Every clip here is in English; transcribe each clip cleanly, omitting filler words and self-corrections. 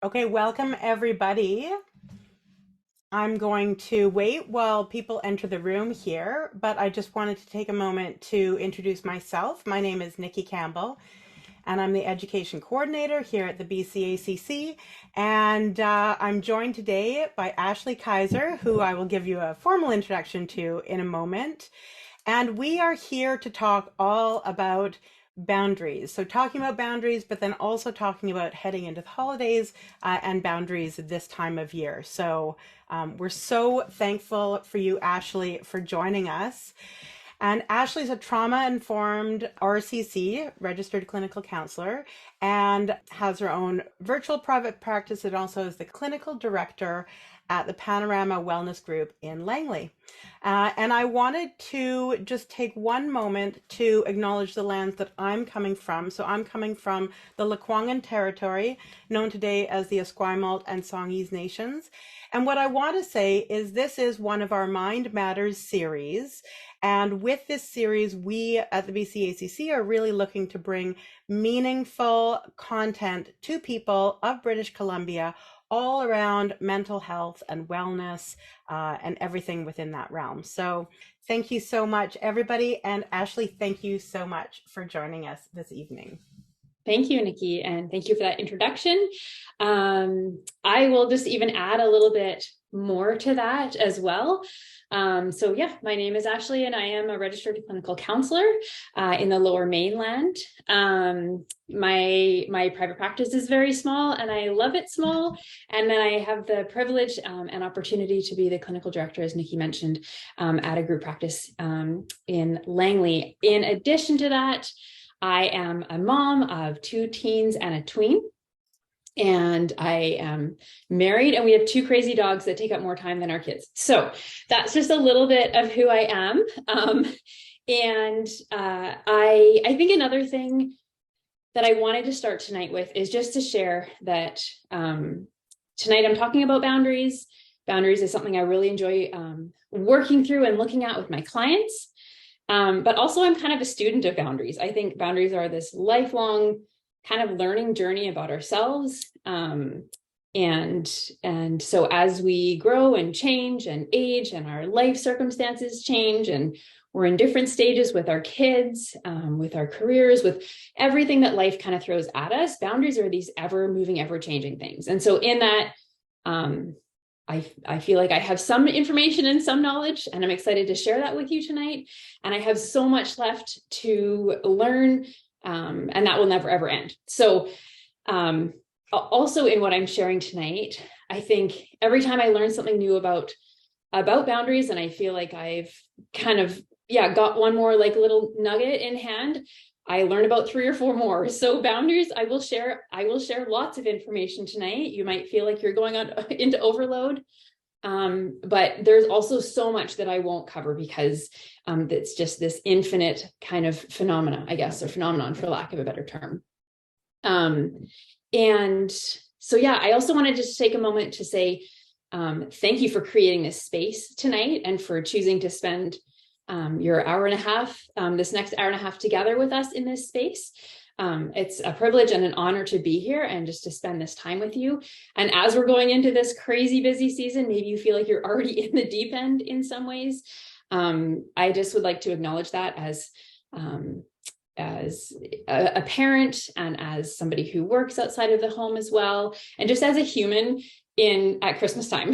Okay, welcome everybody. I'm going to wait while people enter the room here, but I just wanted to take a moment to introduce myself. My name is Nikki Campbell, and I'm the Education Coordinator here at the BCACC. And I'm joined today by Ashleigh Keizer, who I will give you a formal introduction to in a moment. And we are here to talk all about boundaries. So, talking about boundaries, but then also talking about heading into the holidays and boundaries this time of year. So, we're so thankful for you, Ashleigh, for joining us. And Ashleigh's a trauma informed RCC, registered clinical counselor, and has her own virtual private practice and also is the clinical director at the Panorama Wellness Group in Langley. And I wanted to just take one moment to acknowledge the lands that I'm coming from. So I'm coming from the Lekwungen territory, known today as the Esquimalt and Songhees Nations. And what I want to say is this is one of our Mind Matters series. And with this series, we at the BCACC are really looking to bring meaningful content to people of British Columbia all around mental health and wellness and everything within that realm. So thank you so much, everybody. And Ashleigh, thank you so much for joining us this evening. Thank you, Nikki, and thank you for that introduction. I will just even add a little bit more to that as well. So yeah, my name is Ashleigh and I am a registered clinical counselor in the Lower Mainland. My private practice is very small and I love it small. And then I have the privilege and opportunity to be the clinical director, as Nikki mentioned, at a group practice in Langley. In addition to that, I am a mom of 2 teens and a tween, and I am married, and we have 2 crazy dogs that take up more time than our kids. So that's just a little bit of who I am. I think another thing that I wanted to start tonight with is just to share that tonight I'm talking about boundaries. Boundaries is something I really enjoy working through and looking at with my clients. But also I'm kind of a student of boundaries. I think boundaries are this lifelong kind of learning journey about ourselves. And so as we grow and change and age and our life circumstances change and we're in different stages with our kids, with our careers, with everything that life kind of throws at us, boundaries are these ever moving, ever changing things. And so in that, I feel like I have some information and some knowledge, and I'm excited to share that with you tonight. And I have so much left to learn, and that will never, ever end. So also in what I'm sharing tonight, I think every time I learn something new about boundaries, and I feel like I've kind of, got one more like little nugget in hand, I learn about 3 or 4 more. So boundaries, I will share lots of information tonight. You might feel like you're going on into overload. But there's also so much that I won't cover because it's just this infinite kind of phenomena, I guess, or phenomenon for lack of a better term. And so, I also wanted to just take a moment to say thank you for creating this space tonight and for choosing to spend your hour and a half, this next hour and a half together with us in this space. It's a privilege and an honor to be here and just to spend this time with you. And as we're going into this crazy busy season, maybe you feel like you're already in the deep end in some ways. I just would like to acknowledge that as a parent and as somebody who works outside of the home as well, and just as a human at Christmas time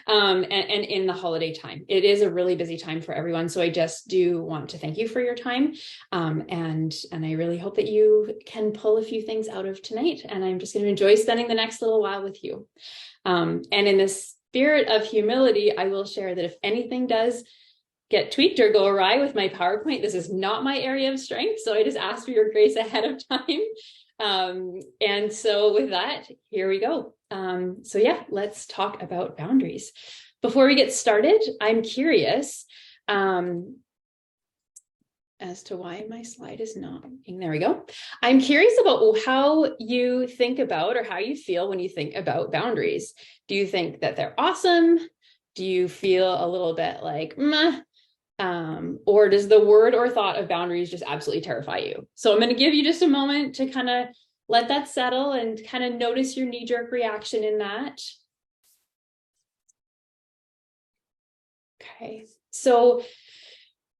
and in the holiday time. It is a really busy time for everyone. So I just do want to thank you for your time. And I really hope that you can pull a few things out of tonight. And I'm just going to enjoy spending the next little while with you. And in the spirit of humility, I will share that if anything does get tweaked or go awry with my PowerPoint, this is not my area of strength. So I just ask for your grace ahead of time. And so with that, here we go. Let's talk about boundaries. Before we get started, I'm curious as to why my slide is not working. There we go. I'm curious about how you think about or how you feel when you think about boundaries. Do you think that they're awesome? Do you feel a little bit like, meh? Or does the word or thought of boundaries just absolutely terrify you? So I'm going to give you just a moment to kind of let that settle and kind of notice your knee-jerk reaction in that. Okay, so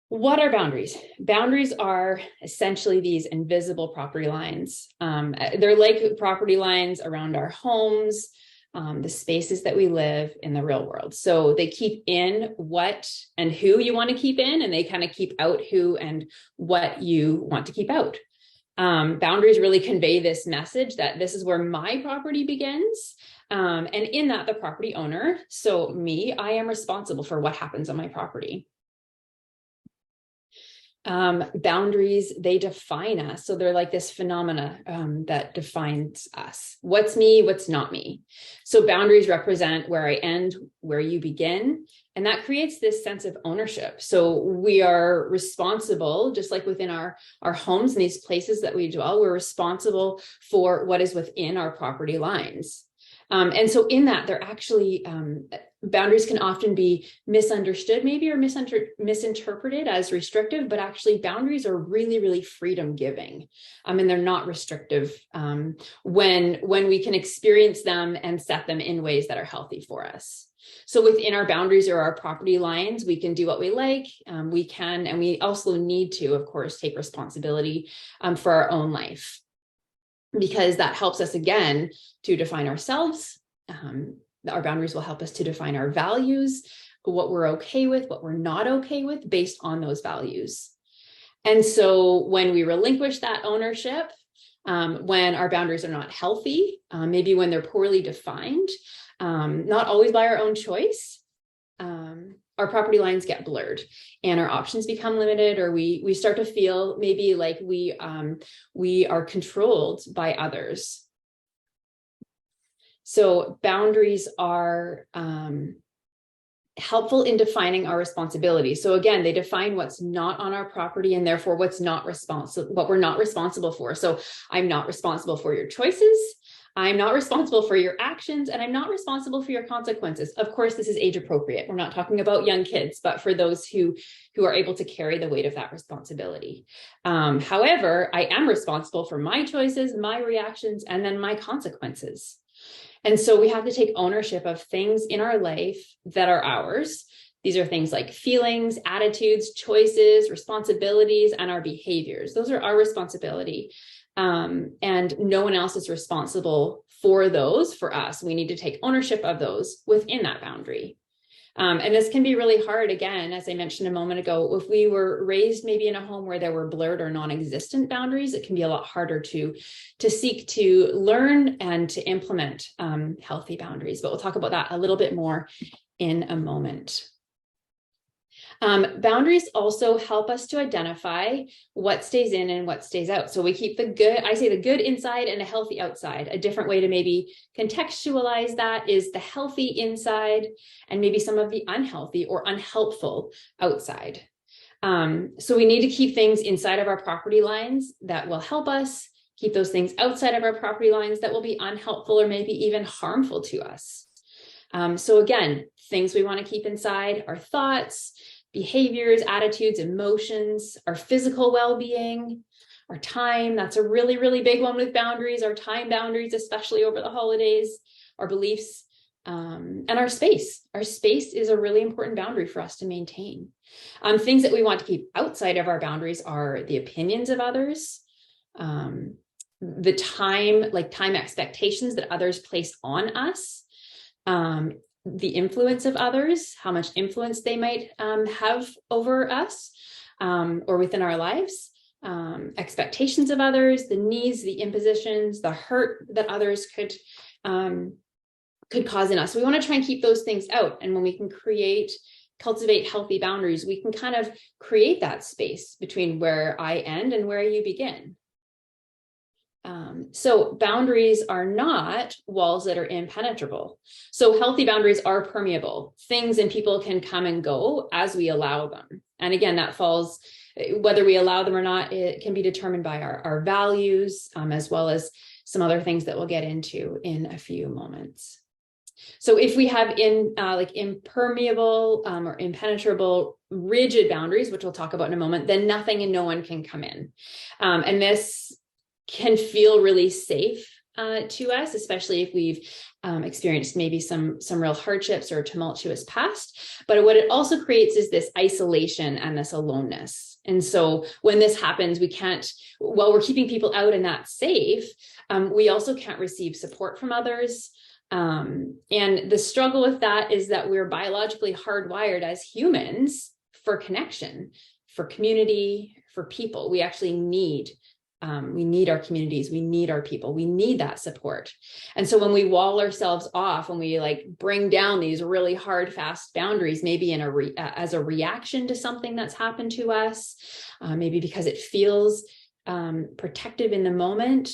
what are boundaries? Boundaries are essentially these invisible property lines. They're like property lines around our homes, the spaces that we live in the real world. So they keep in what and who you want to keep in, and they kind of keep out who and what you want to keep out. Boundaries really convey this message that this is where my property begins. And in that, the property owner, so me, I am responsible for what happens on my property. Boundaries, they define us. So they're like this phenomena that defines us. What's me, what's not me. So boundaries represent where I end, where you begin. And that creates this sense of ownership. So we are responsible, just like within our homes and these places that we dwell, we're responsible for what is within our property lines. And so in that, they're actually, boundaries can often be misunderstood maybe or misinterpreted as restrictive, but actually boundaries are really, really freedom giving. And they're not restrictive when we can experience them and set them in ways that are healthy for us. So within our boundaries or our property lines, we can do what we like. We can, and we also need to, of course, take responsibility for our own life, because that helps us again to define ourselves. Our boundaries will help us to define our values, what we're okay with, what we're not okay with based on those values. And so when we relinquish that ownership, when our boundaries are not healthy, maybe when they're poorly defined, not always by our own choice, our property lines get blurred and our options become limited, or we start to feel maybe like we are controlled by others. So boundaries are helpful in defining our responsibility. So again, they define what's not on our property and therefore what we're not responsible for. So I'm not responsible for your choices. I'm not responsible for your actions, and I'm not responsible for your consequences. Of course, this is age appropriate. We're not talking about young kids, but for those who are able to carry the weight of that responsibility. However, I am responsible for my choices, my reactions, and then my consequences. And so we have to take ownership of things in our life that are ours. These are things like feelings, attitudes, choices, responsibilities, and our behaviors. Those are our responsibility. And no one else is responsible for those for us. We need to take ownership of those within that boundary. And this can be really hard, again, as I mentioned a moment ago, if we were raised maybe in a home where there were blurred or non-existent boundaries, it can be a lot harder to seek to learn and to implement healthy boundaries. But we'll talk about that a little bit more in a moment. Boundaries also help us to identify what stays in and what stays out. So we keep the good, I say the good inside and a healthy outside. A different way to maybe contextualize that is the healthy inside and maybe some of the unhealthy or unhelpful outside. So we need to keep things inside of our property lines that will help us, keep those things outside of our property lines that will be unhelpful or maybe even harmful to us. So again, things we want to keep inside are thoughts, behaviors, attitudes, emotions, our physical well-being, our time. That's a really, really big one with boundaries, our time boundaries, especially over the holidays, our beliefs, and our space. Our space is a really important boundary for us to maintain. Things that we want to keep outside of our boundaries are the opinions of others, the time expectations that others place on us, the influence of others, how much influence they might have over us or within our lives, expectations of others, the needs, the impositions, the hurt that others could cause in us. So we want to try and keep those things out. And when we can cultivate healthy boundaries, we can kind of create that space between where I end and where you begin. So boundaries are not walls that are impenetrable. So healthy boundaries are permeable. Things and people can come and go as we allow them. And again, that falls, whether we allow them or not, it can be determined by our values, as well as some other things that we'll get into in a few moments. So if we have impermeable or impenetrable rigid boundaries, which we'll talk about in a moment, then nothing and no one can come in. And this can feel really safe to us, especially if we've experienced maybe some real hardships or tumultuous past. But what it also creates is this isolation and this aloneness. And so when this happens, we can't, while we're keeping people out and that's safe, we also can't receive support from others. And the struggle with that is that we're biologically hardwired as humans for connection, for community, for people. We actually need our communities, we need our people, we need that support. And so when we wall ourselves off, when we like bring down these really hard, fast boundaries, maybe as a reaction to something that's happened to us, maybe because it feels protective in the moment,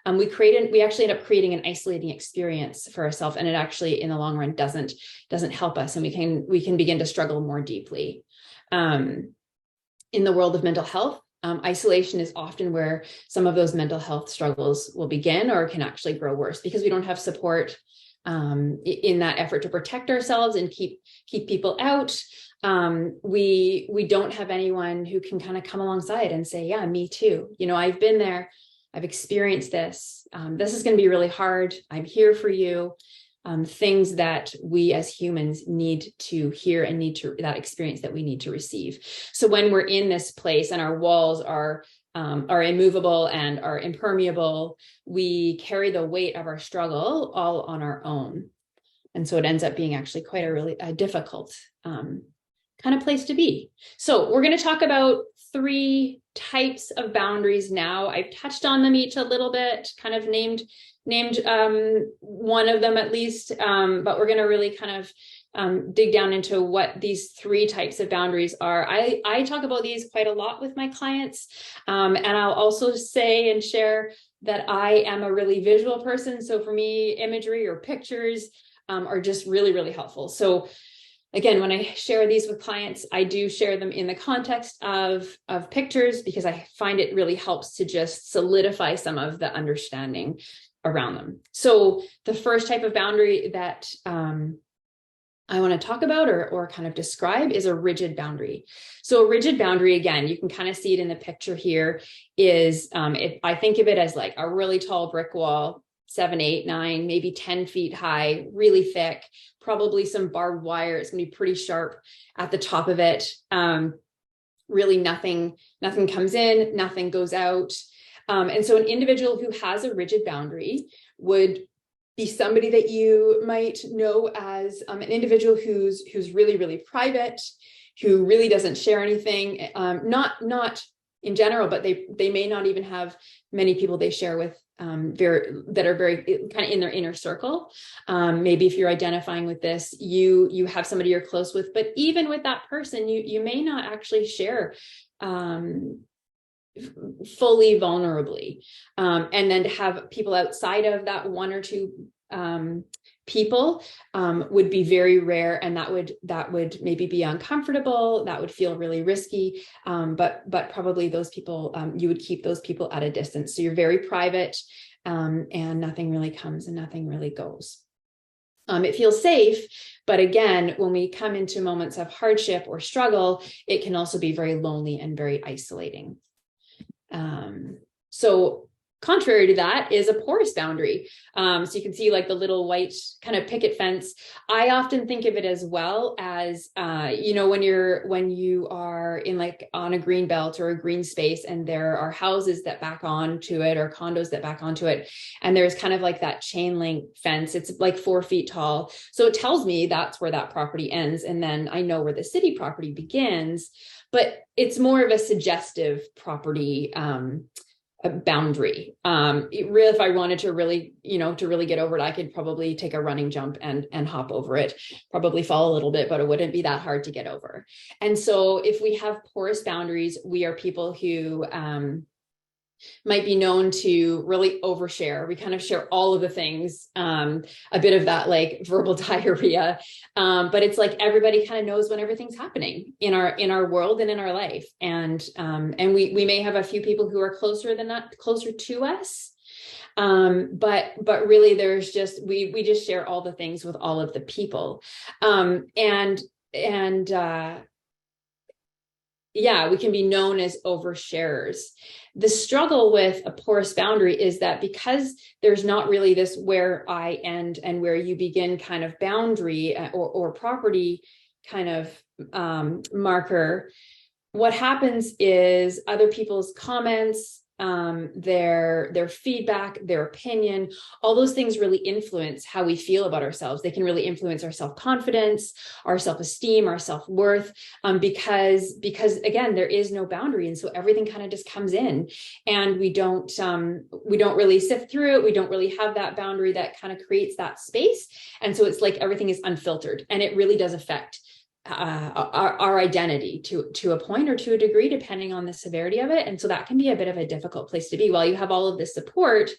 we actually end up creating an isolating experience for ourselves, and it actually in the long run doesn't help us, and we can begin to struggle more deeply. In the world of mental health, isolation is often where some of those mental health struggles will begin or can actually grow worse, because we don't have support in that effort to protect ourselves and keep people out. We don't have anyone who can kind of come alongside and say, yeah, me too. I've been there. I've experienced this. This is going to be really hard. I'm here for you. Things that we as humans need to hear and that experience that we need to receive. So when we're in this place and our walls are immovable and are impermeable, we carry the weight of our struggle all on our own. And so it ends up being actually quite a really difficult kind of place to be. So we're going to talk about 3 types of boundaries now. I've touched on them each a little bit, kind of named one of them at least, but we're going to really kind of dig down into what these 3 types of boundaries are. I talk about these quite a lot with my clients, and I'll also say and share that I am a really visual person. So for me, imagery or pictures are just really, really helpful. So again, when I share these with clients, I do share them in the context of pictures, because I find it really helps to just solidify some of the understanding around them. So the first type of boundary that I want to talk about or kind of describe is a rigid boundary. So a rigid boundary, again, you can kind of see it in the picture here, is I think of it as like a really tall brick wall, 7, 8, 9, maybe 10 feet high, really thick, probably some barbed wire. It's going to be pretty sharp at the top of it. Really nothing comes in, nothing goes out. And so an individual who has a rigid boundary would be somebody that you might know as an individual who's really, really private, who really doesn't share anything, not in general, but they may not even have many people they share with that are very kind of in their inner circle. Maybe if you're identifying with this, you have somebody you're close with, but even with that person, you may not actually share fully vulnerably. And then to have people outside of that 1 or 2 people would be very rare, and that would maybe be uncomfortable. That would feel really risky. But probably those people, you would keep those people at a distance. So you're very private, and nothing really comes and nothing really goes. It feels safe, but again, when we come into moments of hardship or struggle, it can also be very lonely and very isolating. So contrary to that is a porous boundary. So you can see like the little white kind of picket fence. I often think of it as well as, when you are in like on a green belt or a green space, and there are houses that back onto it or condos that back onto it. And there's kind of like that chain link fence. It's like 4 feet tall. So it tells me that's where that property ends. And then I know where the city property begins, but it's more of a suggestive property, a boundary. If I wanted to really get over it, I could probably take a running jump and hop over it, probably fall a little bit, but it wouldn't be that hard to get over. And so if we have porous boundaries, we are people who might be known to really overshare. We kind of share all of the things, a bit of that like verbal diarrhea. But it's like everybody kind of knows when everything's happening in our world and in our life. And we may have a few people who are closer to us. But really there's just, we just share all the things with all of the people. we can be known as oversharers. The struggle with a porous boundary is that because there's not really this where I end and where you begin kind of boundary or property kind of marker, what happens is other people's comments, their feedback, their opinion, all those things really influence how we feel about ourselves. They can really influence our self-confidence, our self-esteem, our self-worth, because again, there is no boundary. And so everything kind of just comes in, and we don't really sift through it. We don't really have that boundary that kind of creates that space. And so it's like everything is unfiltered, and it really does affect our identity to a point or to a degree, depending on the severity of it. And so that can be a bit of a difficult place to be. While you have all of this support,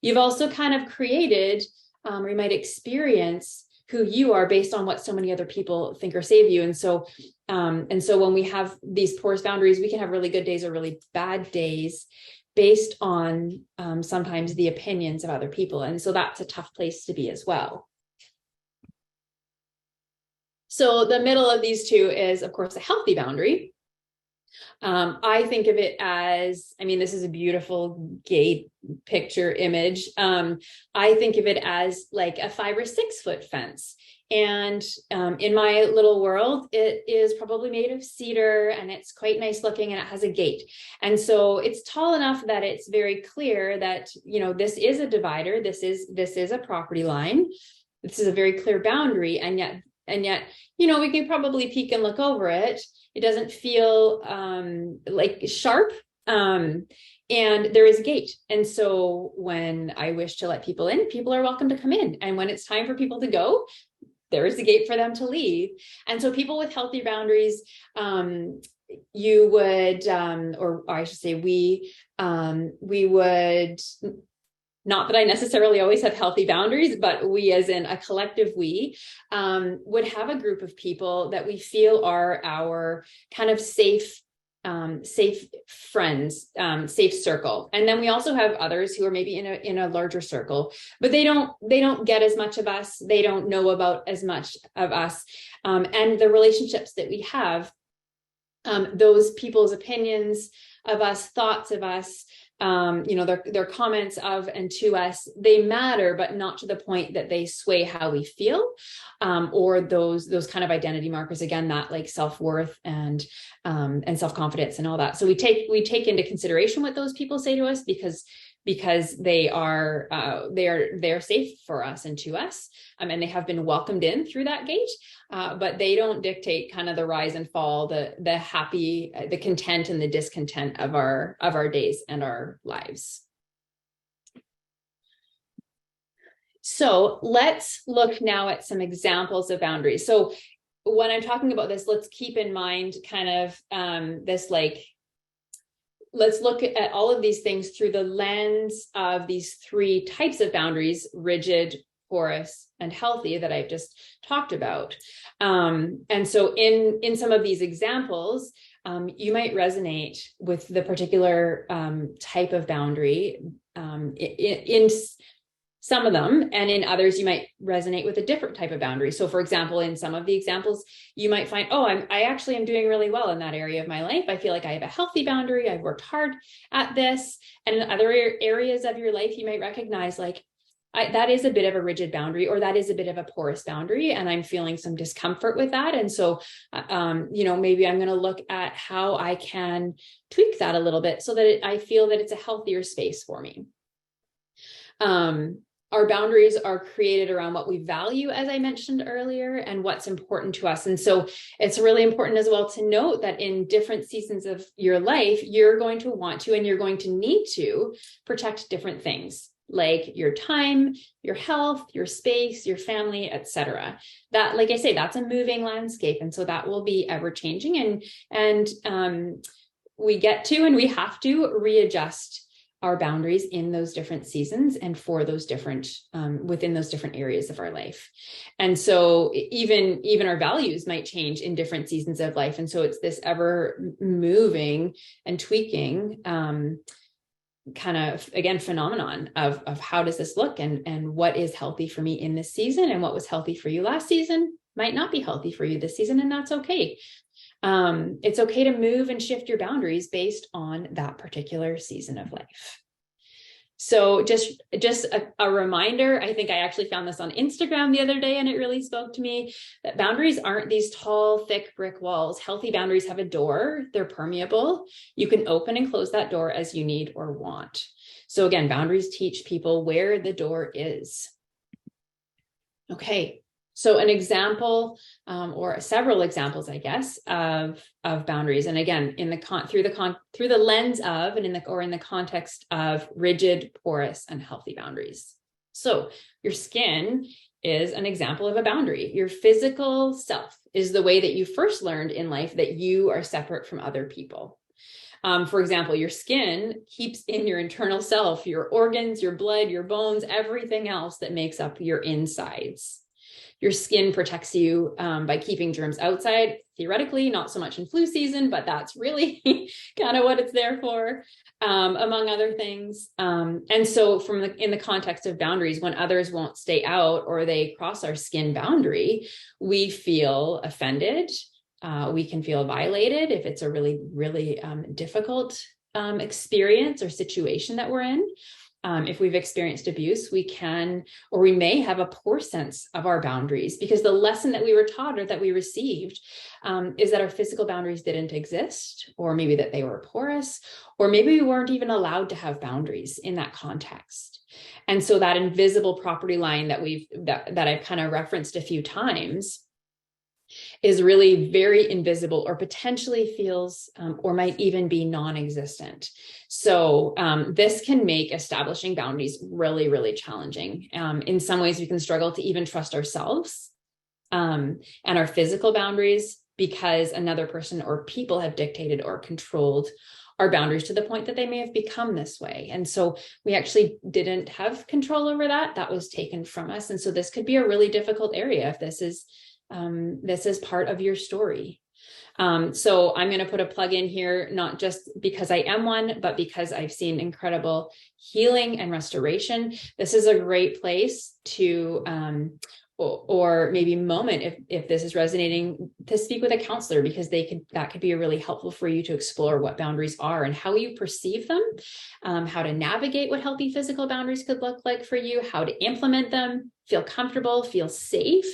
you've also kind of created, or you might experience who you are based on what so many other people think or say of you. And so when we have these porous boundaries, we can have really good days or really bad days based on sometimes the opinions of other people. And so that's a tough place to be as well. So the middle of these two is, of course, a healthy boundary. I think of it as, I mean, this is a beautiful gate picture image. I think of it as like a 5 or 6 foot fence. And in my little world, it is probably made of cedar, and it's quite nice looking, and it has a gate. And so it's tall enough that it's very clear that, you know, this is a divider. This is a property line. This is a very clear boundary. And yet, you know, we can probably peek and look over it. It doesn't feel like sharp. And there is a gate. And so when I wish to let people in, people are welcome to come in. And when it's time for people to go, there is a gate for them to leave. And so people with healthy boundaries, you would, or I should say, we would, not that I necessarily always have healthy boundaries, but we, as in a collective we, would have a group of people that we feel are our kind of safe friends, safe circle. And then we also have others who are maybe in a larger circle, but they don't get as much of us. They don't know about as much of us. And the relationships that we have, those people's opinions of us, thoughts of us, you know, their comments of and to us, they matter, but not to the point that they sway how we feel, or those kind of identity markers, again, that like self-worth and self-confidence and all that. So we take into consideration what those people say to us, because they are safe for us and to us, and they have been welcomed in through that gate, but they don't dictate kind of the rise and fall, the happy, the content and the discontent of our days and our lives. So let's look now at some examples of boundaries. So when I'm talking about this, let's keep in mind kind of this, like, let's look at all of these things through the lens of these 3 types of boundaries: rigid, porous, and healthy, that I've just talked about. And so in some of these examples, you might resonate with the particular type of boundary in some of them, and in others, you might resonate with a different type of boundary. So for example, in some of the examples, you might find, oh, I actually am doing really well in that area of my life. I feel like I have a healthy boundary. I've worked hard at this. And in other areas of your life, you might recognize, like, that is a bit of a rigid boundary, or that is a bit of a porous boundary, and I'm feeling some discomfort with that. And so, you know, maybe I'm going to look at how I can tweak that a little bit so that I feel that it's a healthier space for me. Our boundaries are created around what we value, as I mentioned earlier, and what's important to us. And so it's really important as well to note that in different seasons of your life, you're going to want to, and you're going to need to protect different things, like your time, your health, your space, your family, etc. That, like I say, that's a moving landscape. And so that will be ever changing. And we get to, and we have to readjust our boundaries in those different seasons and for those different, within those different areas of our life. And so even our values might change in different seasons of life. And so it's this ever moving and tweaking, kind of, again, phenomenon of how does this look, and what is healthy for me in this season, and what was healthy for you last season might not be healthy for you this season, and that's okay. It's okay to move and shift your boundaries based on that particular season of life. So just a reminder, I think I actually found this on Instagram the other day and it really spoke to me, that boundaries aren't these tall, thick brick walls. Healthy boundaries have a door. They're permeable. You can open and close that door as you need or want. So again, boundaries teach people where the door is. Okay. So an example, or several examples, I guess, of boundaries, and again, through the lens of, and in the context of rigid, porous, and healthy boundaries. So your skin is an example of a boundary. Your physical self is the way that you first learned in life that you are separate from other people. For example, your skin keeps in your internal self, your organs, your blood, your bones, everything else that makes up your insides. Your skin protects you by keeping germs outside, theoretically, not so much in flu season, but that's really kind of what it's there for, among other things. And so in the context of boundaries, when others won't stay out or they cross our skin boundary, we feel offended. We can feel violated if it's a really, really difficult experience or situation that we're in. If we've experienced abuse, we may have a poor sense of our boundaries, because the lesson that we were taught or that we received is that our physical boundaries didn't exist, or maybe that they were porous, or maybe we weren't even allowed to have boundaries in that context. And so that invisible property line that I've kind of referenced a few times is really very invisible, or potentially feels or might even be non-existent. So this can make establishing boundaries really, really challenging. In some ways, we can struggle to even trust ourselves and our physical boundaries, because another person or people have dictated or controlled our boundaries to the point that they may have become this way. And so we actually didn't have control over that. That was taken from us. And so this could be a really difficult area if this is part of your story. So I'm going to put a plug in here, not just because I am one, but because I've seen incredible healing and restoration. This is a great place to, or maybe moment, if this is resonating, to speak with a counselor, because that could be really helpful for you to explore what boundaries are and how you perceive them, how to navigate what healthy physical boundaries could look like for you, how to implement them, feel comfortable, feel safe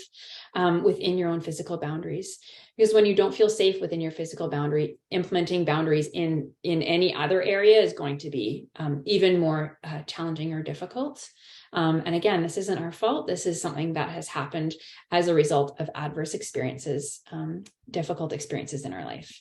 within your own physical boundaries. Because when you don't feel safe within your physical boundary, implementing boundaries in any other area is going to be even more challenging or difficult. And again, this isn't our fault. This is something that has happened as a result of adverse experiences, difficult experiences in our life.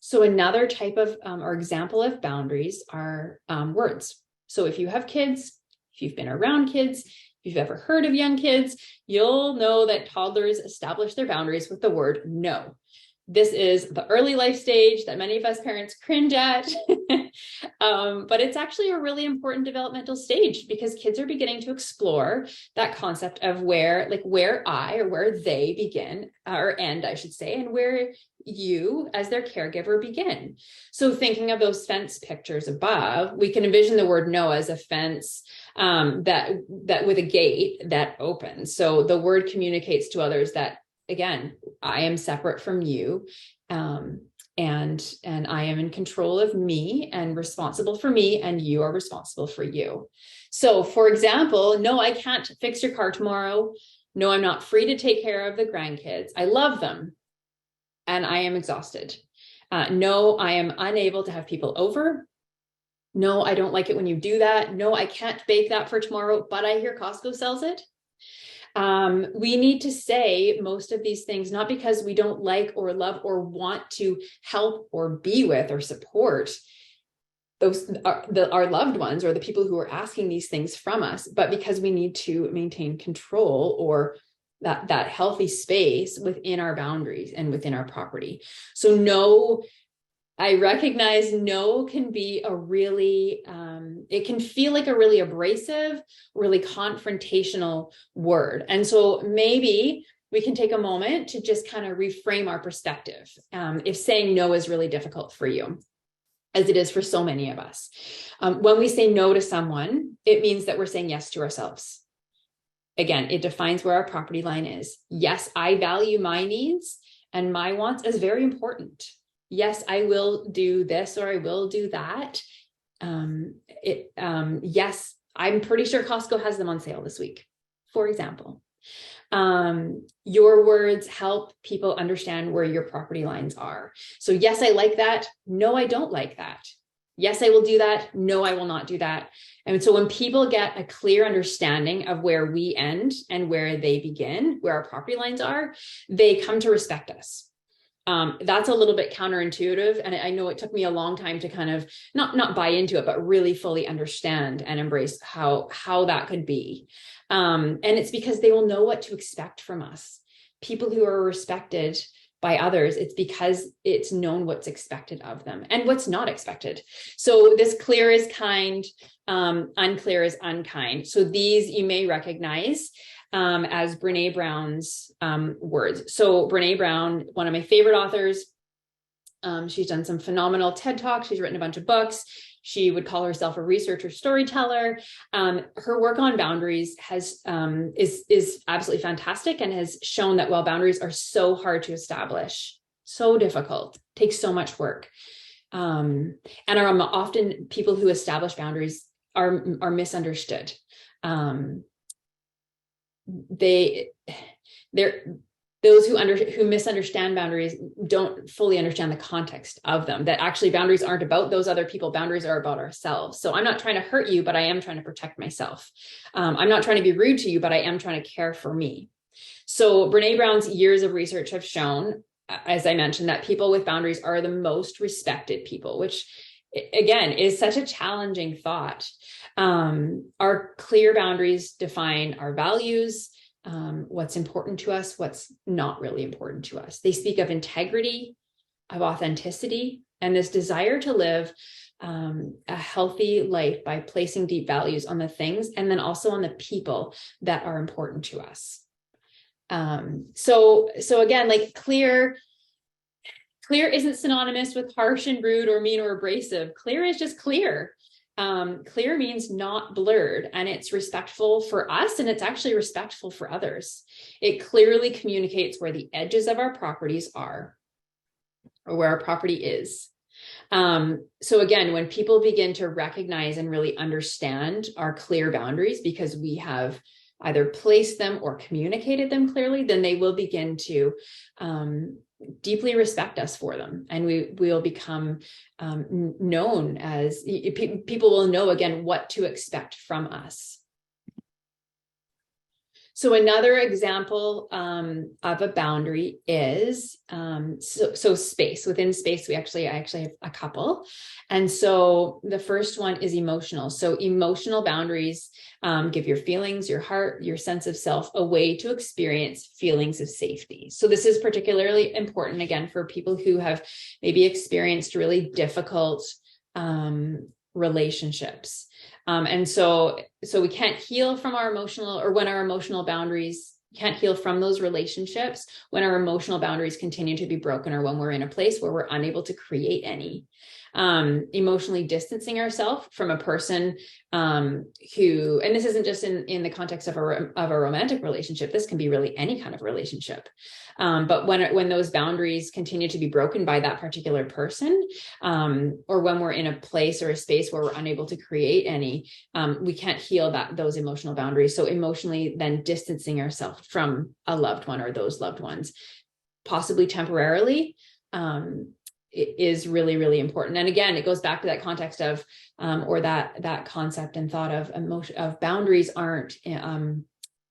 So another type of or example of boundaries are words. So if you have kids, if you've been around kids, if you've ever heard of young kids, you'll know that toddlers establish their boundaries with the word no. This is the early life stage that many of us parents cringe at, but it's actually a really important developmental stage, because kids are beginning to explore that concept of where they begin or end, I should say, and where you as their caregiver begin. So thinking of those fence pictures above, we can envision the word no as a fence that with a gate that opens. So the word communicates to others that, again, I am separate from you, and I am in control of me and responsible for me, and you are responsible for you. So, for example, no, I can't fix your car tomorrow. No, I'm not free to take care of the grandkids. I love them, and I am exhausted. No, I am unable to have people over. No, I don't like it when you do that. No, I can't bake that for tomorrow, but I hear Costco sells it. We need to say most of these things, not because we don't like or love or want to help or be with or support our loved ones or the people who are asking these things from us, but because we need to maintain control or that healthy space within our boundaries and within our property. So no, I recognize no can be it can feel like a really abrasive, really confrontational word. And so maybe we can take a moment to just kind of reframe our perspective. If saying no is really difficult for you, as it is for so many of us. When we say no to someone, it means that we're saying yes to ourselves. Again, it defines where our property line is. Yes, I value my needs, and my wants as very important. Yes, I will do this or I will do that. Yes, I'm pretty sure Costco has them on sale this week, for example. Your words help people understand where your property lines are. So yes, I like that. No, I don't like that. Yes, I will do that. No, I will not do that. And so when people get a clear understanding of where we end and where they begin, where our property lines are, they come to respect us. That's a little bit counterintuitive. And I know it took me a long time to kind of not buy into it, but really fully understand and embrace how that could be. And it's because they will know what to expect from us. People who are respected by others, it's because it's known what's expected of them and what's not expected. So this clear is kind, unclear is unkind. So these you may recognize as Brene Brown's words. So Brene Brown, one of my favorite authors, she's done some phenomenal TED Talks. She's written a bunch of books. She would call herself a researcher storyteller. Her work on boundaries is absolutely fantastic and has shown that while boundaries are so hard to establish, so difficult, takes so much work, and are often people who establish boundaries are misunderstood. Those who misunderstand boundaries don't fully understand the context of them, that actually boundaries aren't about those other people. Boundaries are about ourselves. So I'm not trying to hurt you, but I am trying to protect myself. I'm not trying to be rude to you, but I am trying to care for me. So Brene Brown's years of research have shown, as I mentioned, that people with boundaries are the most respected people, which again is such a challenging thought. Our clear boundaries define our values, what's important to us, what's not really important to us. They speak of integrity, of authenticity, and this desire to live a healthy life by placing deep values on the things and then also on the people that are important to us. So again, like clear isn't synonymous with harsh and rude or mean or abrasive. Clear is just clear. Clear means not blurred, and it's respectful for us, and it's actually respectful for others. It clearly communicates where the edges of our properties are, or where our property is. So again, when people begin to recognize and really understand our clear boundaries because we have either placed them or communicated them clearly, then they will begin to deeply respect us for them, and we will become known as people will know again what to expect from us. So another example of a boundary is so space. Within space, I actually have a couple, and so the first one is emotional. So emotional boundaries give your feelings, your heart, your sense of self a way to experience feelings of safety. So this is particularly important again for people who have maybe experienced really difficult relationships. And so we can't heal from our emotional, or when our emotional boundaries can't heal from those relationships, when our emotional boundaries continue to be broken, or when we're in a place where we're unable to create any. Emotionally distancing ourselves from a person who, and this isn't just in the context of a romantic relationship, this can be really any kind of relationship. But when those boundaries continue to be broken by that particular person, or when we're in a place or a space where we're unable to create any, we can't heal those emotional boundaries. So emotionally then distancing ourselves from a loved one or those loved ones, possibly temporarily, is really, really important. And again, it goes back to that context of, or that concept and thought of boundaries aren't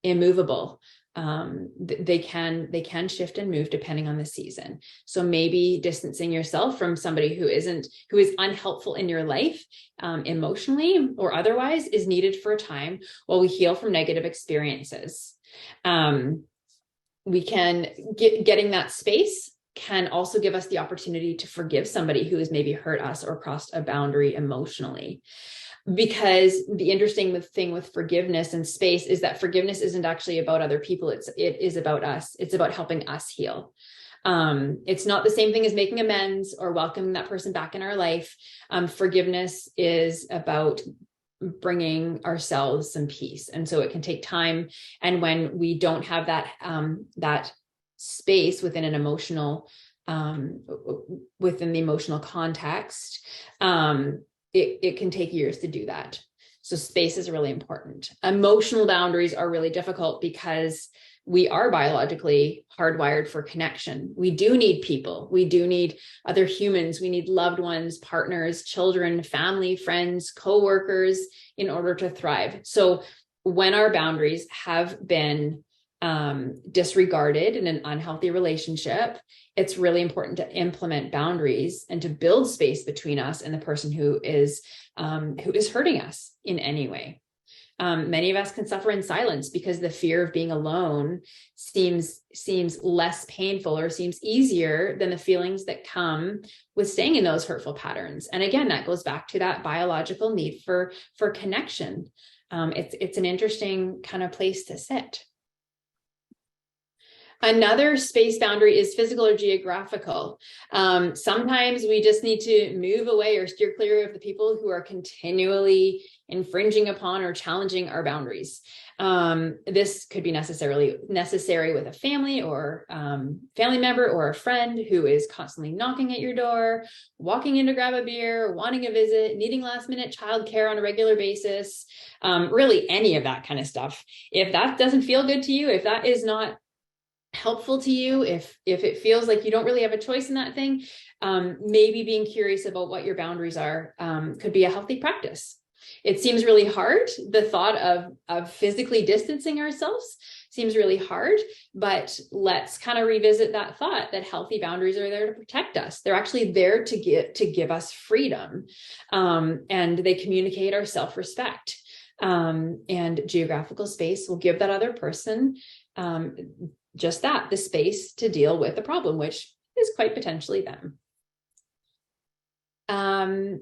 immovable. They can shift and move depending on the season. So maybe distancing yourself from somebody who is unhelpful in your life, emotionally or otherwise, is needed for a time while we heal from negative experiences. We can getting that space can also give us the opportunity to forgive somebody who has maybe hurt us or crossed a boundary emotionally. Because the interesting thing with forgiveness and space is that forgiveness isn't actually about other people. It is about us. It's about helping us heal. It's not the same thing as making amends or welcoming that person back in our life. Forgiveness is about bringing ourselves some peace. And so it can take time. And when we don't have that space within an emotional, within the emotional context, it can take years to do that. So space is really important. Emotional boundaries are really difficult because we are biologically hardwired for connection. We do need people. We do need other humans. We need loved ones, partners, children, family, friends, coworkers in order to thrive. So when our boundaries have been disregarded in an unhealthy relationship, it's really important to implement boundaries and to build space between us and the person who is hurting us in any way. Many of us can suffer in silence because the fear of being alone seems less painful or seems easier than the feelings that come with staying in those hurtful patterns. And again, that goes back to that biological need for connection. It's an interesting kind of place to sit. Another space boundary is physical or geographical. Sometimes we just need to move away or steer clear of the people who are continually infringing upon or challenging our boundaries. This could be necessary with a family or family member or a friend who is constantly knocking at your door, walking in to grab a beer, wanting a visit, needing last minute childcare on a regular basis, really any of that kind of stuff. If that doesn't feel good to you, if that is not helpful to you, if it feels like you don't really have a choice in that thing, maybe being curious about what your boundaries are could be a healthy practice. It seems really hard. The thought of physically distancing ourselves seems really hard, but let's kind of revisit that thought that healthy boundaries are there to protect us. They're actually there to give us freedom, and they communicate our self-respect. And geographical space will give that other person just that, the space to deal with the problem, which is quite potentially them.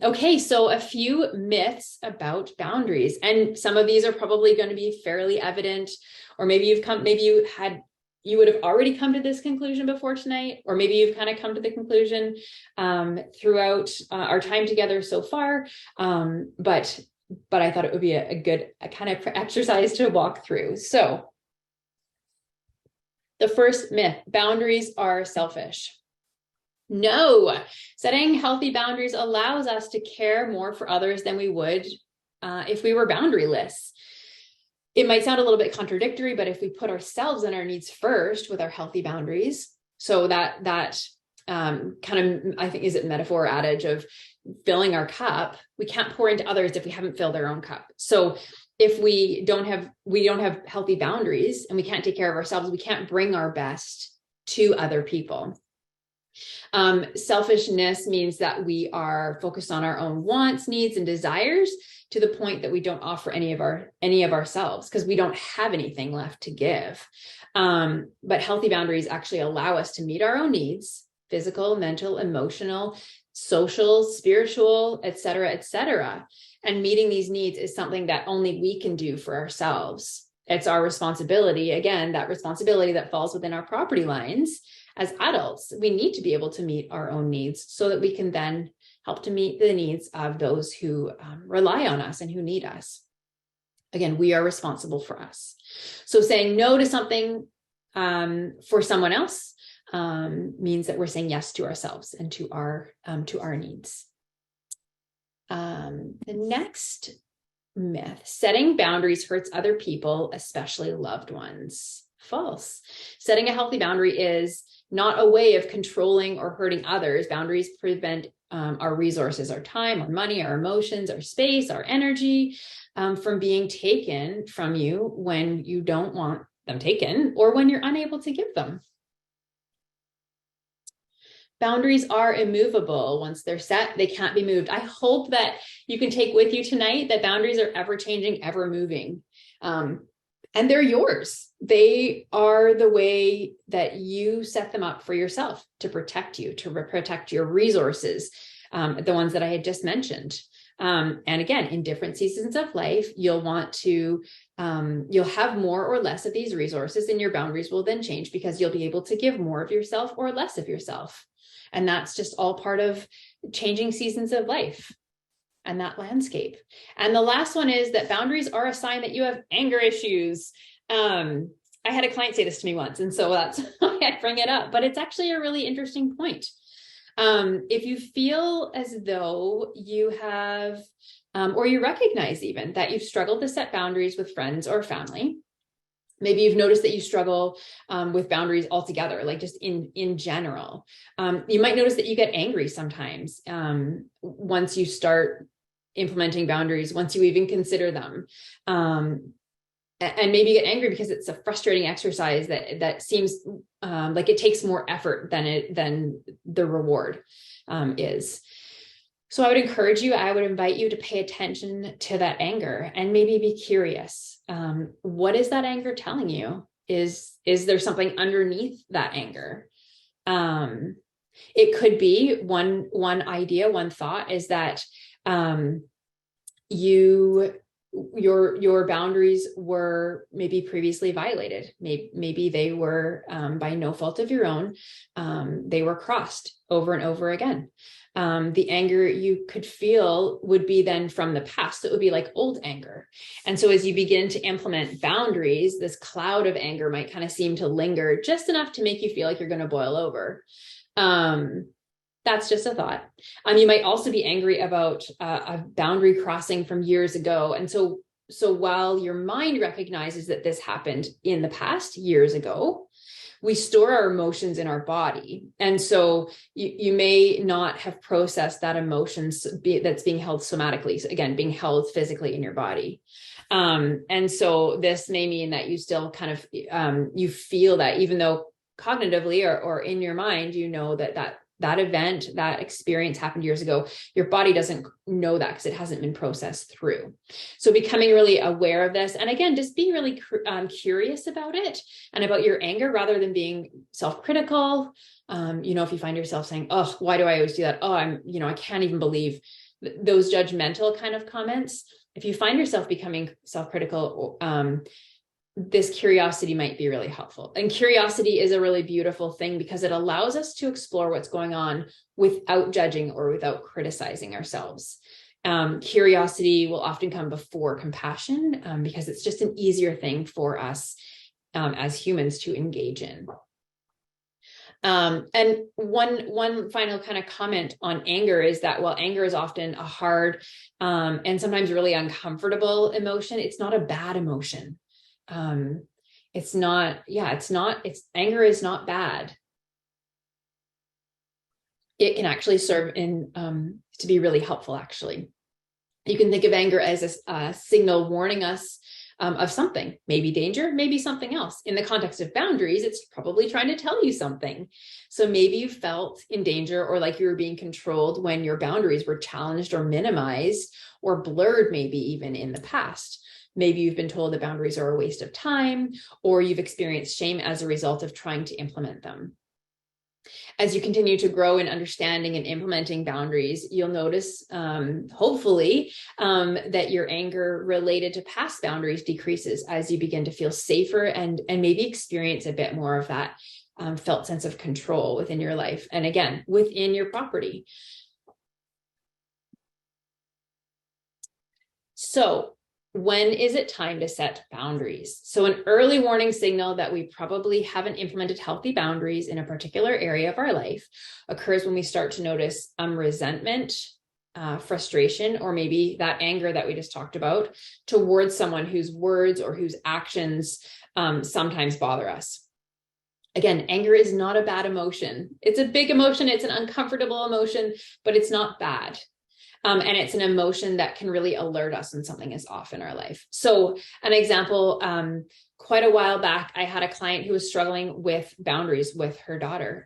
Okay, so a few myths about boundaries, and some of these are probably going to be fairly evident, or maybe you would have already come to this conclusion before tonight, or maybe you've kind of come to the conclusion throughout our time together so far. But I thought it would be a good kind of exercise to walk through. So the first myth: boundaries are selfish. No, setting healthy boundaries allows us to care more for others than we would if we were boundaryless. It might sound a little bit contradictory, but if we put ourselves and our needs first with our healthy boundaries, so that kind of, I think, is it metaphor adage of filling our cup, we can't pour into others if we haven't filled our own cup. So if we don't have healthy boundaries and we can't take care of ourselves, we can't bring our best to other people. Selfishness means that we are focused on our own wants, needs, and desires to the point that we don't offer any of ourselves because we don't have anything left to give. But healthy boundaries actually allow us to meet our own needs: physical, mental, emotional, social, spiritual, et cetera, and meeting these needs is something that only we can do for ourselves. It's our responsibility. Again, that responsibility that falls within our property lines. As adults, we need to be able to meet our own needs so that we can then help to meet the needs of those who rely on us and who need us. Again, we are responsible for us. So saying no to something for someone else means that we're saying yes to ourselves and to our needs. The next myth: setting boundaries hurts other people, especially loved ones. False. Setting a healthy boundary is not a way of controlling or hurting others. Boundaries prevent our resources, our time, our money, our emotions, our space, our energy from being taken from you when you don't want them taken or when you're unable to give them. Boundaries are immovable. Once they're set, they can't be moved. I hope that you can take with you tonight that boundaries are ever changing, ever moving. And they're yours. They are the way that you set them up for yourself to protect you, to protect your resources, the ones that I had just mentioned. And again, in different seasons of life, you'll have more or less of these resources, and your boundaries will then change because you'll be able to give more of yourself or less of yourself. And that's just all part of changing seasons of life and that landscape. And the last one is that boundaries are a sign that you have anger issues. I had a client say this to me once, and so that's why I bring it up, but it's actually a really interesting point. If you feel as though you have, or you recognize even that you've struggled to set boundaries with friends or family, maybe you've noticed that you struggle with boundaries altogether, like just in general. You might notice that you get angry sometimes once you start implementing boundaries, once you even consider them. And maybe you get angry because it's a frustrating exercise that seems like it takes more effort than the reward is. So I would encourage you, I would invite you to pay attention to that anger and maybe be curious. What is that anger telling you? Is there something underneath that anger? It could be one idea, one thought is that your boundaries were maybe previously violated. Maybe they were by no fault of your own. They were crossed over and over again. The anger you could feel would be then from the past. It would be like old anger. And so as you begin to implement boundaries, this cloud of anger might kind of seem to linger just enough to make you feel like you're going to boil over. That's just a thought. You might also be angry about a boundary crossing from years ago. And so while your mind recognizes that this happened in the past years ago, we store our emotions in our body. And so you may not have processed that emotions that's being held somatically. So again, being held physically in your body. And so this may mean that you still kind of, you feel that even though cognitively or in your mind, you know that event, that experience happened years ago, your body doesn't know that because it hasn't been processed through. So becoming really aware of this. And again, just being really curious about it and about your anger rather than being self-critical. If you find yourself saying, oh, why do I always do that? Oh, I can't even believe those judgmental kind of comments. If you find yourself becoming self-critical, this curiosity might be really helpful. And curiosity is a really beautiful thing because it allows us to explore what's going on without judging or without criticizing ourselves. Curiosity will often come before compassion because it's just an easier thing for us as humans to engage in. And one final kind of comment on anger is that while anger is often a hard and sometimes really uncomfortable emotion, it's not a bad emotion. Anger is not bad. It can actually serve to be really helpful, actually. You can think of anger as a signal warning us of something, maybe danger, maybe something else. In the context of boundaries, it's probably trying to tell you something. So maybe you felt in danger or like you were being controlled when your boundaries were challenged or minimized or blurred, maybe even in the past. Maybe you've been told that boundaries are a waste of time, or you've experienced shame as a result of trying to implement them. As you continue to grow in understanding and implementing boundaries, you'll notice, hopefully, that your anger related to past boundaries decreases as you begin to feel safer and maybe experience a bit more of that felt sense of control within your life. And again, within your property. So, when is it time to set boundaries? So an early warning signal that we probably haven't implemented healthy boundaries in a particular area of our life occurs when we start to notice resentment, frustration, or maybe that anger that we just talked about towards someone whose words or whose actions sometimes bother us. Again, anger is not a bad emotion. It's a big emotion. It's an uncomfortable emotion, but it's not bad. And it's an emotion that can really alert us when something is off in our life. So an example, quite a while back, I had a client who was struggling with boundaries with her daughter.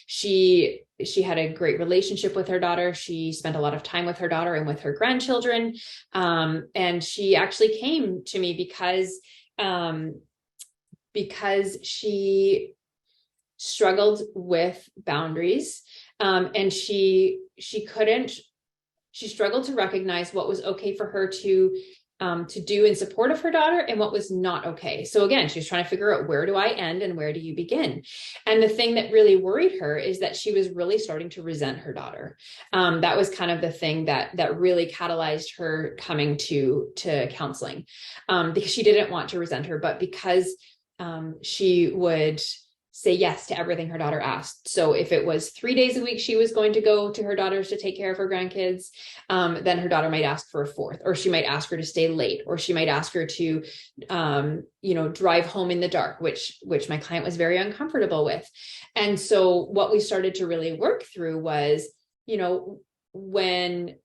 She had a great relationship with her daughter. She spent a lot of time with her daughter and with her grandchildren. And she actually came to me because she struggled with boundaries. And she struggled to recognize what was okay for her to do in support of her daughter and what was not okay. So again, she was trying to figure out, where do I end and where do you begin? And the thing that really worried her is that she was really starting to resent her daughter. That was kind of the thing that really catalyzed her coming to counseling, because she didn't want to resent her, but because she would say yes to everything her daughter asked. So if it was 3 days a week, she was going to go to her daughters to take care of her grandkids, then her daughter might ask for a fourth, or she might ask her to stay late, or she might ask her to, drive home in the dark, which my client was very uncomfortable with. And so what we started to really work through was, when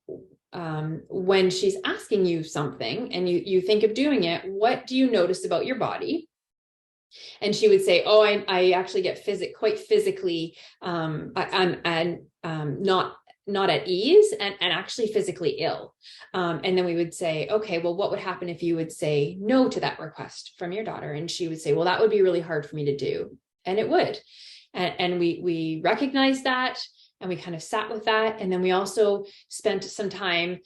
she's asking you something and you think of doing it, what do you notice about your body? And she would say, oh, I actually get quite physically, I'm not at ease and actually physically ill. And then we would say, okay, well, what would happen if you would say no to that request from your daughter? And she would say, well, that would be really hard for me to do. And it would. And we recognized that, and we kind of sat with that. And then we also spent some time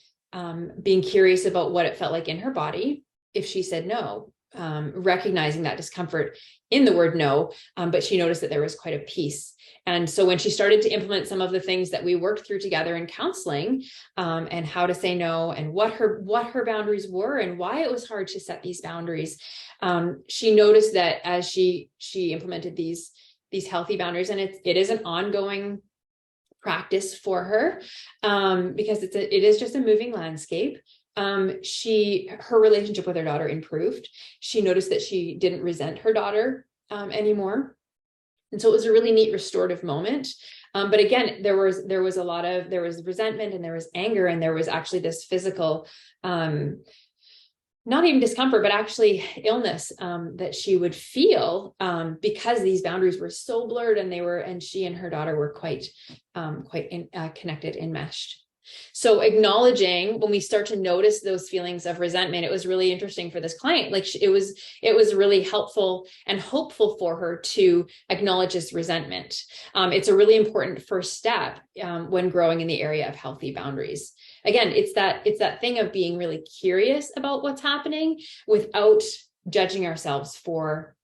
being curious about what it felt like in her body if she said no. Recognizing that discomfort in the word no, but she noticed that there was quite a peace. And so when she started to implement some of the things that we worked through together in counseling, and how to say no, and what her boundaries were, and why it was hard to set these boundaries, she noticed that as she implemented these healthy boundaries, and it is an ongoing practice for her, because it is just a moving landscape. Her relationship with her daughter improved. She noticed that she didn't resent her daughter anymore. And so it was a really neat restorative moment. But again, there was resentment, and there was anger, and there was actually this physical, not even discomfort, but actually illness, that she would feel, because these boundaries were so blurred, and she and her daughter were quite connected, enmeshed. So acknowledging when we start to notice those feelings of resentment, it was really interesting for this client. Like it was really helpful and hopeful for her to acknowledge this resentment. It's a really important first step when growing in the area of healthy boundaries. Again, it's that thing of being really curious about what's happening without judging ourselves for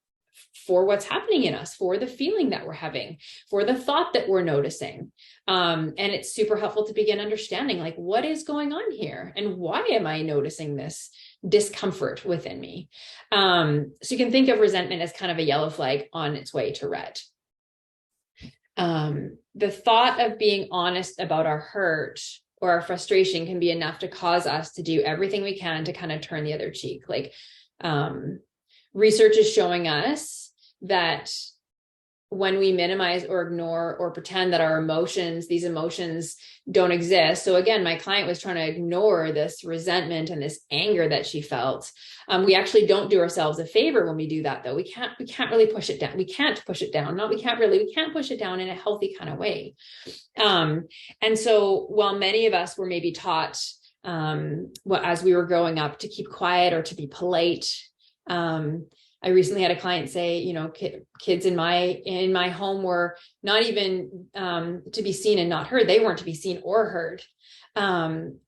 what's happening in us, for the feeling that we're having, for the thought that we're noticing. And it's super helpful to begin understanding, like, what is going on here, and why am I noticing this discomfort within me? So you can think of resentment as kind of a yellow flag on its way to red. The thought of being honest about our hurt or our frustration can be enough to cause us to do everything we can to kind of turn the other cheek. Like, research is showing us that when we minimize or ignore or pretend that these emotions don't exist. So again, my client was trying to ignore this resentment and this anger that she felt. We actually don't do ourselves a favor when we do that, though. We can't really push it down. We can't push it down. We can't push it down in a healthy kind of way. And so while many of us were maybe taught, as we were growing up, to keep quiet or to be polite, I recently had a client say, kids in my home were not even to be seen and not heard. They weren't to be seen or heard. In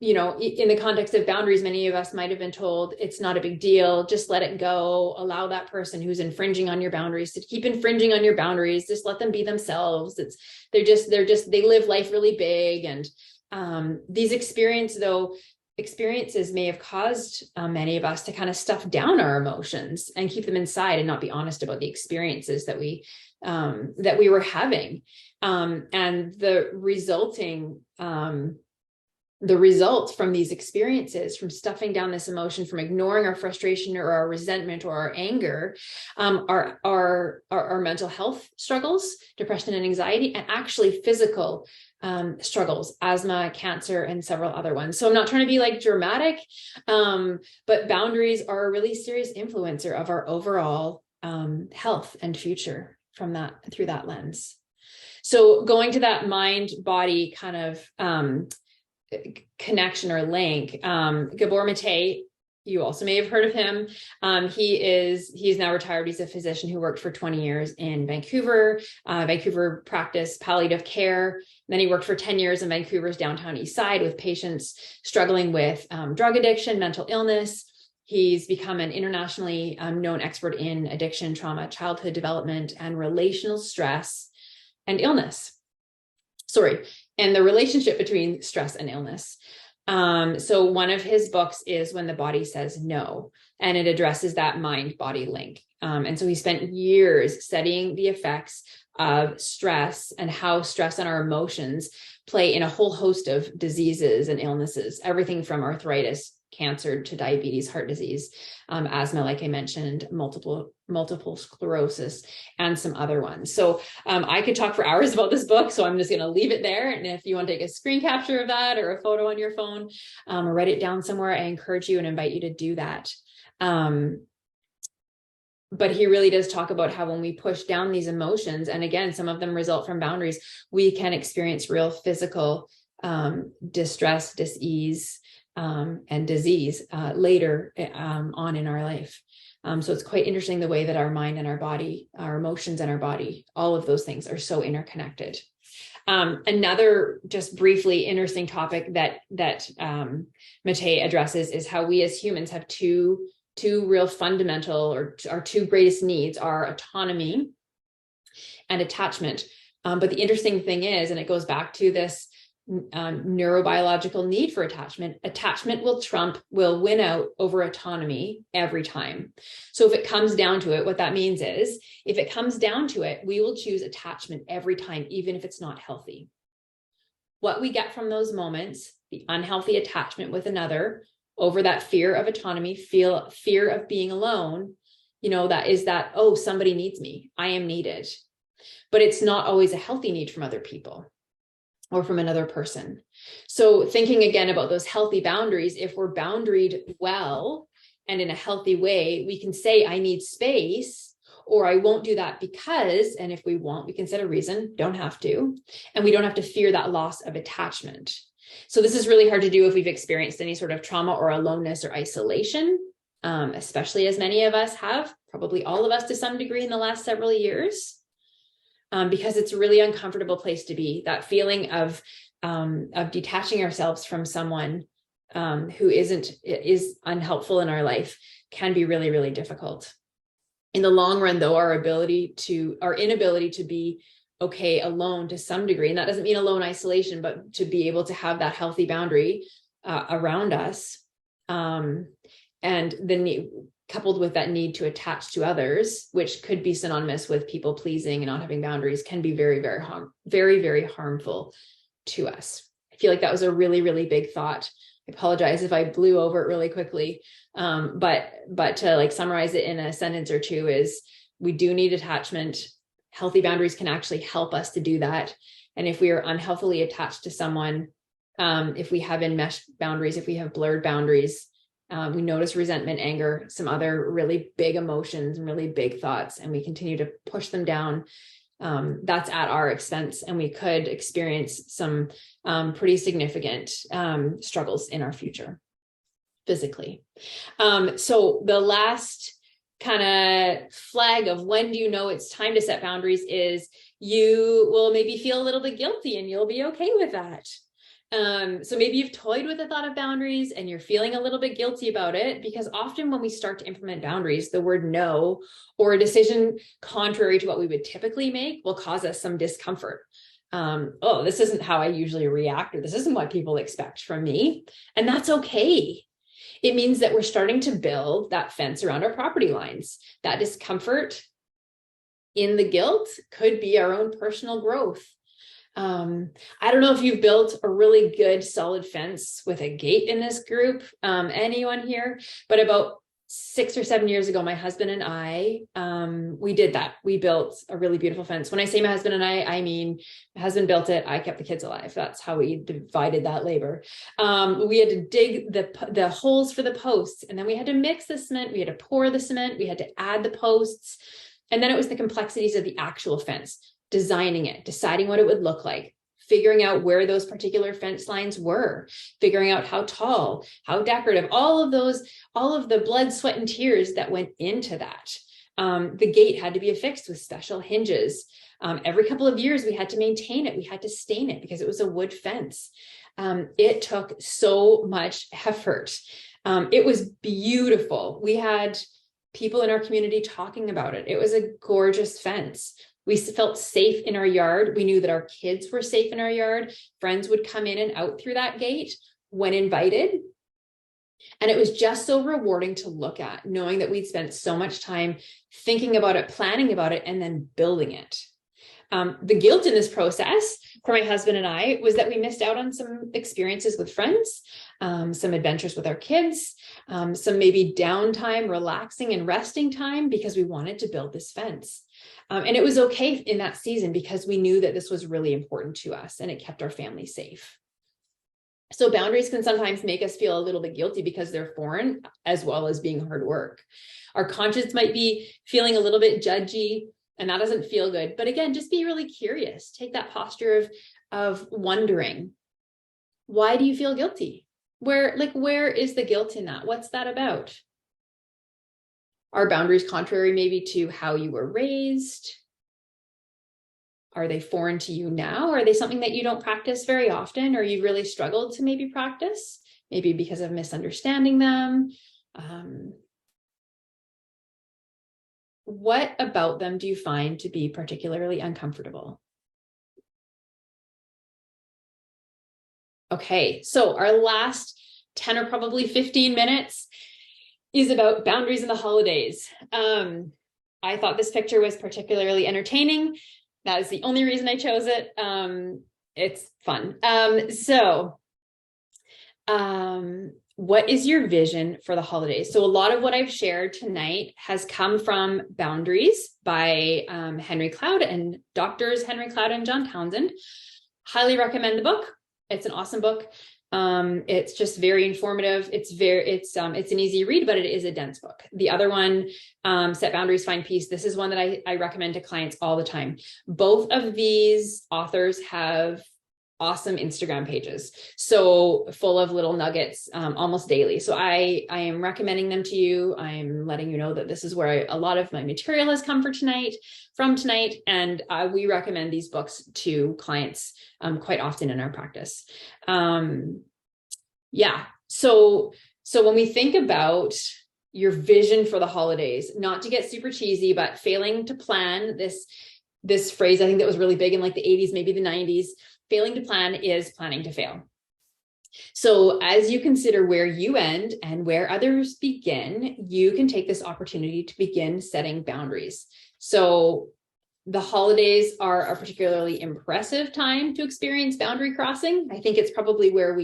the context of boundaries, many of us might have been told it's not a big deal. Just let it go. Allow that person who's infringing on your boundaries to keep infringing on your boundaries. Just let them be themselves. They live life really big. And these experiences may have caused many of us to kind of stuff down our emotions and keep them inside and not be honest about the experiences that we were having. And the result from these experiences, from stuffing down this emotion, from ignoring our frustration or our resentment or our anger, are our mental health struggles, depression and anxiety, and actually physical struggles, asthma, cancer, and several other ones. So I'm not trying to be like dramatic, but boundaries are a really serious influencer of our overall health and future through that lens. So going to that mind-body kind of connection or link, Gabor Mate, you also may have heard of him. He's now retired. He's a physician who worked for 20 years in Vancouver. Vancouver practiced palliative care. Then he worked for 10 years in Vancouver's downtown east side with patients struggling with drug addiction, mental illness. He's become an internationally known expert in addiction, trauma, childhood development, and relational stress and illness. And the relationship between stress and illness. So one of his books is When the Body Says No, and it addresses that mind-body link. And so he spent years studying the effects of stress and how stress and our emotions play in a whole host of diseases and illnesses, everything from arthritis, cancer, to diabetes, heart disease, asthma, like I mentioned, multiple sclerosis, and some other ones. So I could talk for hours about this book, so I'm just going to leave it there. And if you want to take a screen capture of that or a photo on your phone, or write it down somewhere, I encourage you and invite you to do that. But he really does talk about how when we push down these emotions, and again, some of them result from boundaries, we can experience real physical distress, dis-ease, and disease later on in our life. So it's quite interesting the way that our mind and our body, our emotions and our body, all of those things are so interconnected. Another just briefly interesting topic that Matej addresses is how we as humans have two real fundamental, or our two greatest needs are autonomy and attachment. But the interesting thing is, and it goes back to this neurobiological need for attachment will win out over autonomy every time. So if it comes down to it, what that means is, if it comes down to it, we will choose attachment every time, even if it's not healthy. What we get from those moments, the unhealthy attachment with another over that fear of autonomy, fear of being alone, that, oh, somebody needs me, I am needed. But it's not always a healthy need from other people or from another person. So thinking again about those healthy boundaries, if we're boundaried well and in a healthy way, we can say, I need space, or I won't do that because, and if we want, we can set a reason, don't have to, and we don't have to fear that loss of attachment. So this is really hard to do if we've experienced any sort of trauma or aloneness or isolation, especially as many of us have, probably all of us to some degree in the last several years. Because it's a really uncomfortable place to be. That feeling of detaching ourselves from someone who is unhelpful in our life can be really, really difficult. In the long run, though, our inability to be okay alone to some degree, and that doesn't mean alone isolation, but to be able to have that healthy boundary around us, and the coupled with that need to attach to others, which could be synonymous with people pleasing and not having boundaries, can be very, very harmful to us. I feel like that was a really, really big thought. I apologize if I blew over it really quickly. But to summarize it in a sentence or two is, we do need attachment. Healthy boundaries can actually help us to do that. And if we are unhealthily attached to someone, if we have enmeshed boundaries, if we have blurred boundaries, we notice resentment, anger, some other really big emotions and really big thoughts, and we continue to push them down. That's at our expense, and we could experience some pretty significant struggles in our future physically. So the last kind of flag of when do you know it's time to set boundaries is you will maybe feel a little bit guilty, and you'll be okay with that. So maybe you've toyed with the thought of boundaries and you're feeling a little bit guilty about it, because often when we start to implement boundaries, the word no or a decision contrary to what we would typically make will cause us some discomfort. Oh, this isn't how I usually react, or this isn't what people expect from me. And that's okay. It means that we're starting to build that fence around our property lines. That discomfort in the guilt could be our own personal growth. I don't know if you've built a really good solid fence with a gate in this group, anyone here, but about 6 or 7 years ago, my husband and I, we did that. We built a really beautiful fence. When I say my husband and I mean, my husband built it. I kept the kids alive. That's how we divided that labor. We had to dig the holes for the posts, and then we had to mix the cement. We had to pour the cement. We had to add the posts. And then it was the complexities of the actual fence. Designing it, deciding what it would look like, figuring out where those particular fence lines were, figuring out how tall, how decorative, all of the blood, sweat, and tears that went into that. The gate had to be affixed with special hinges. Every couple of years, we had to maintain it. We had to stain it because it was a wood fence. It took so much effort. It was beautiful. We had people in our community talking about it. It was a gorgeous fence. We felt safe in our yard. We knew that our kids were safe in our yard. Friends would come in and out through that gate. when invited. And it was just so rewarding to look at, knowing that we'd spent so much time thinking about it, planning about it, and then building it. The guilt in this process for my husband and I was that we missed out on some experiences with friends, some adventures with our kids, some maybe downtime, relaxing and resting time, because we wanted to build this fence. And it was okay in that season because we knew that this was really important to us and it kept our family safe. So boundaries can sometimes make us feel a little bit guilty because they're foreign, as well as being hard work. Our conscience might be feeling a little bit judgy, and that doesn't feel good. But again, just be really curious. Take that posture of wondering, why do you feel guilty? Where is the guilt in that? What's that about? Are boundaries contrary maybe to how you were raised? Are they foreign to you now? Are they something that you don't practice very often, or you really struggled to maybe practice, maybe because of misunderstanding them? What about them do you find to be particularly uncomfortable? Okay, so our last 10 or probably 15 minutes is about boundaries in the holidays. I thought this picture was particularly entertaining. That is the only reason I chose it. It's fun. What is your vision for the holidays? So a lot of what I've shared tonight has come from Boundaries by Henry Cloud and doctors Henry Cloud and John Townsend. Highly recommend the book. It's an awesome book. It's just very informative. It's an easy read, but it is a dense book. The other one, Set Boundaries, Find Peace. This is one that I recommend to clients all the time. Both of these authors have awesome Instagram pages, so full of little nuggets almost daily. So I am recommending them to you. I'm letting you know that this is where a lot of my material has come from tonight, and we recommend these books to clients quite often in our practice. So when we think about your vision for the holidays, not to get super cheesy, but failing to plan, this phrase, I think that was really big in like the 80s, maybe the 90s. Failing to plan is planning to fail. So as you consider where you end and where others begin, you can take this opportunity to begin setting boundaries. So the holidays are a particularly impressive time to experience boundary crossing. I think it's probably where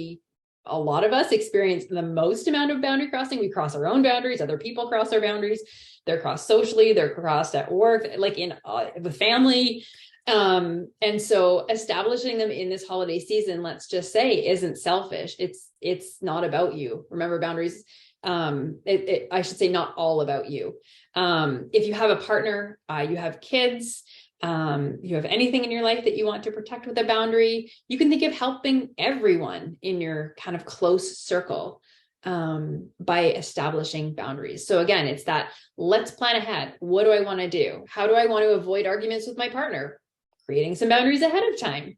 a lot of us experience the most amount of boundary crossing. We cross our own boundaries, other people cross our boundaries. They're crossed socially, they're crossed at work, like in the family. And so establishing them in this holiday season, let's just say, isn't selfish. It's not about you. Remember, boundaries, I should say not all about you. If you have a partner, you have kids, you have anything in your life that you want to protect with a boundary, you can think of helping everyone in your kind of close circle by establishing boundaries. So again, it's that let's plan ahead. What do I want to do? How do I want to avoid arguments with my partner? Creating some boundaries ahead of time.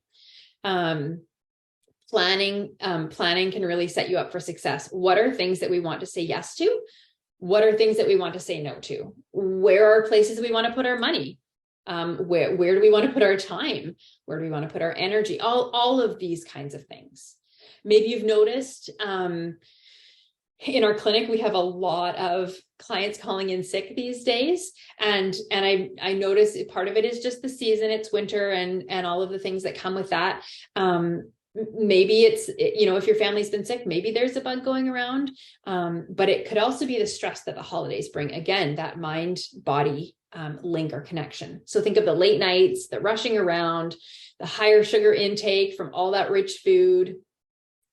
Planning can really set you up for success. What are things that we want to say yes to? What are things that we want to say no to? Where are places we want to put our money? Where do we want to put our time? Where do we want to put our energy? All of these kinds of things. Maybe you've noticed in our clinic, we have a lot of clients calling in sick these days. And I notice part of it is just the season, it's winter and all of the things that come with that. Maybe it's, if your family's been sick, maybe there's a bug going around. But it could also be the stress that the holidays bring. Again, that mind body link or connection. So think of the late nights, the rushing around, the higher sugar intake from all that rich food,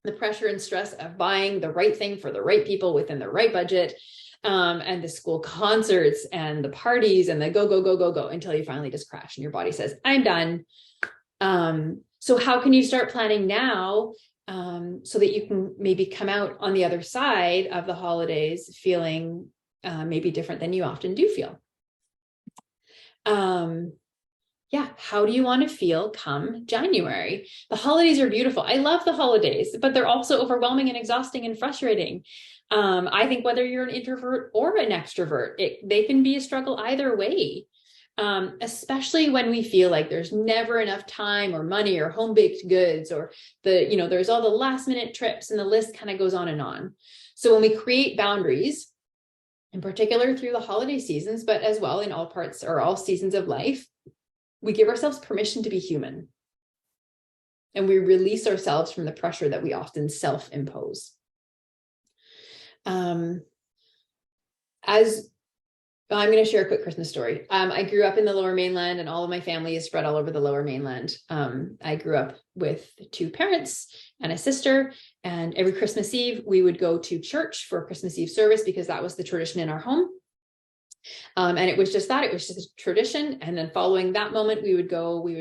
the pressure and stress of buying the right thing for the right people within the right budget, and the school concerts and the parties and the go until you finally just crash and your body says, I'm done. So how can you start planning now so that you can maybe come out on the other side of the holidays feeling maybe different than you often do feel? How do you want to feel come January? The holidays are beautiful. I love the holidays, but they're also overwhelming and exhausting and frustrating. I think whether you're an introvert or an extrovert, they can be a struggle either way. especially when we feel like there's never enough time or money or home baked goods, or there's all the last minute trips, and the list kind of goes on and on. So when we create boundaries, in particular through the holiday seasons, but as well in all parts or all seasons of life, we give ourselves permission to be human. And we release ourselves from the pressure that we often self-impose. I'm going to share a quick Christmas story. I grew up in the Lower Mainland, and all of my family is spread all over the Lower Mainland. I grew up with 2 parents and a sister, and every Christmas Eve we would go to church for a Christmas Eve service because that was the tradition in our home. And it was just a tradition. And then following that moment, we would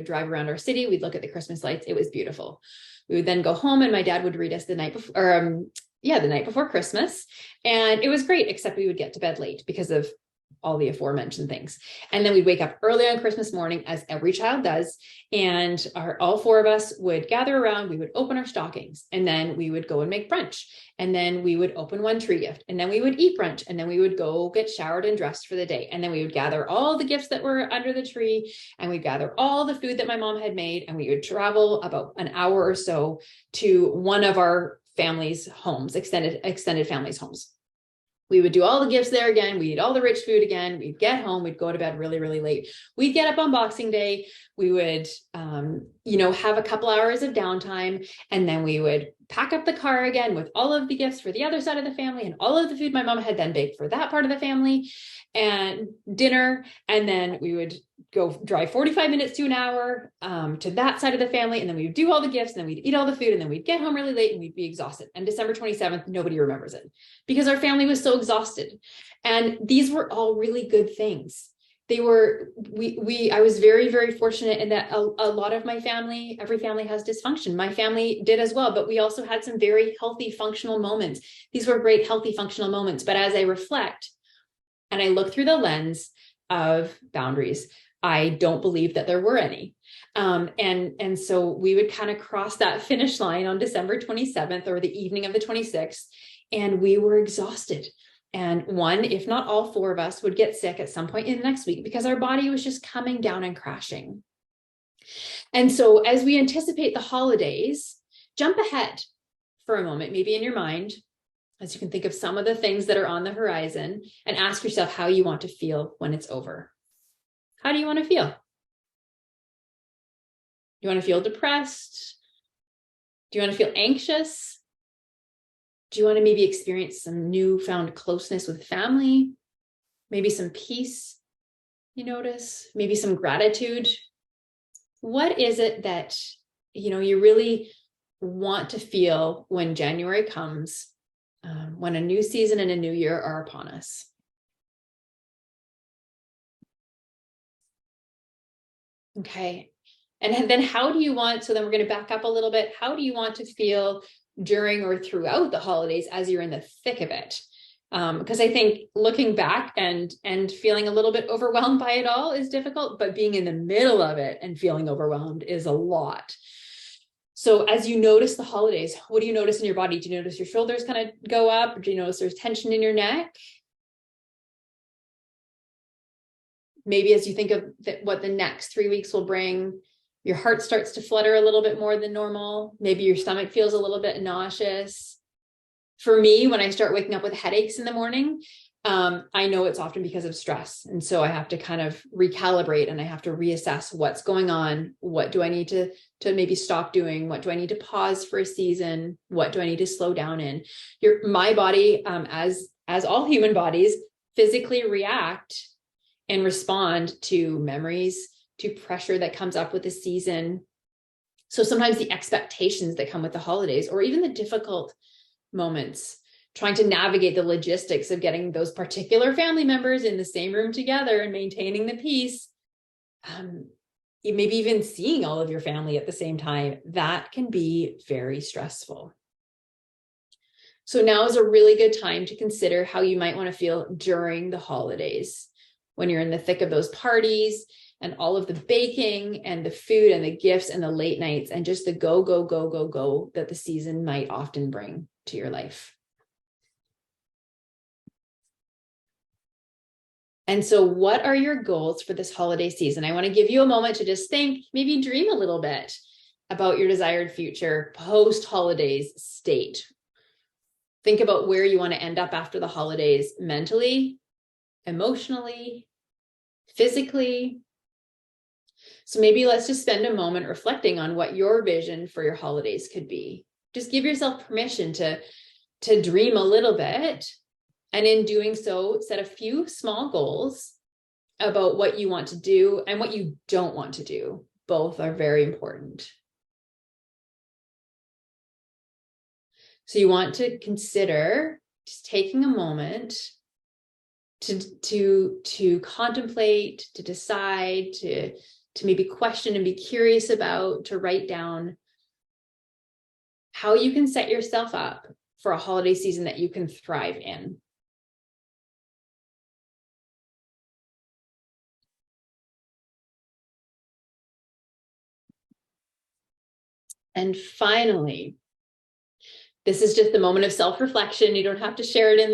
drive around our city. We'd look at the Christmas lights. It was beautiful. We would then go home, and my dad would read us the night before Christmas. And it was great, except we would get to bed late because of all the aforementioned things. And then we'd wake up early on Christmas morning, as every child does. And all 4 of us would gather around. We would open our stockings, and then we would go and make brunch. And then we would open one tree gift, and then we would eat brunch, and then we would go get showered and dressed for the day. And then we would gather all the gifts that were under the tree, and we'd gather all the food that my mom had made. And we would travel about an hour or so to one of our family's homes, extended family's homes. We would do all the gifts there again. We'd eat all the rich food again. We'd get home. We'd go to bed really, really late. We'd get up on Boxing Day. We would, have a couple hours of downtime. And then we would pack up the car again with all of the gifts for the other side of the family and all of the food my mom had then baked for that part of the family and dinner. And then we would go drive 45 minutes to an hour to that side of the family. And then we would do all the gifts, and then we'd eat all the food, and then we'd get home really late, and we'd be exhausted. And December 27th, nobody remembers it because our family was so exhausted. And these were all really good things. I was very, very fortunate in that a lot of my family, every family has dysfunction. My family did as well, but we also had some very healthy, functional moments. These were great, healthy, functional moments. But as I reflect and I look through the lens of boundaries, I don't believe that there were any. And so we would kind of cross that finish line on December 27th or the evening of the 26th, and we were exhausted. And one, if not all 4 of us, would get sick at some point in the next week because our body was just coming down and crashing. And so as we anticipate the holidays, jump ahead for a moment, maybe in your mind, as you can think of some of the things that are on the horizon, and ask yourself how you want to feel when it's over. How do you want to feel? Do you want to feel depressed? Do you want to feel anxious? Do you want to maybe experience some newfound closeness with family? Maybe some peace you notice? Maybe some gratitude? What is it that, you really want to feel when January comes, when a new season and a new year are upon us? Okay. And then how do you want, so then we're going to back up a little bit. How do you want to feel during or throughout the holidays as you're in the thick of it? Because I think looking back and feeling a little bit overwhelmed by it all is difficult, but being in the middle of it and feeling overwhelmed is a lot. So as you notice the holidays, what do you notice in your body? Do you notice your shoulders kind of go up? Or do you notice there's tension in your neck? Maybe as you think of what the next 3 weeks will bring, your heart starts to flutter a little bit more than normal. Maybe your stomach feels a little bit nauseous. For me, when I start waking up with headaches in the morning, I know it's often because of stress. And so I have to kind of recalibrate, and I have to reassess what's going on. What do I need to maybe stop doing? What do I need to pause for a season? What do I need to slow down in? My body, as all human bodies, physically react and respond to memories, to pressure that comes up with the season. So sometimes the expectations that come with the holidays, or even the difficult moments, trying to navigate the logistics of getting those particular family members in the same room together and maintaining the peace, maybe even seeing all of your family at the same time, that can be very stressful. So now is a really good time to consider how you might want to feel during the holidays, when you're in the thick of those parties and all of the baking and the food and the gifts and the late nights and just the go, go, go, go, go that the season might often bring to your life. And so what are your goals for this holiday season? I want to give you a moment to just think, maybe dream a little bit about your desired future post-holidays state. Think about where you want to end up after the holidays mentally, emotionally, physically. So maybe let's just spend a moment reflecting on what your vision for your holidays could be. Just give yourself permission to dream a little bit. And in doing so, set a few small goals about what you want to do and what you don't want to do. Both are very important. So you want to consider just taking a moment to contemplate, to decide, to maybe question and be curious about, to write down how you can set yourself up for a holiday season that you can thrive in. And finally, this is just a moment of self-reflection. You don't have to share it in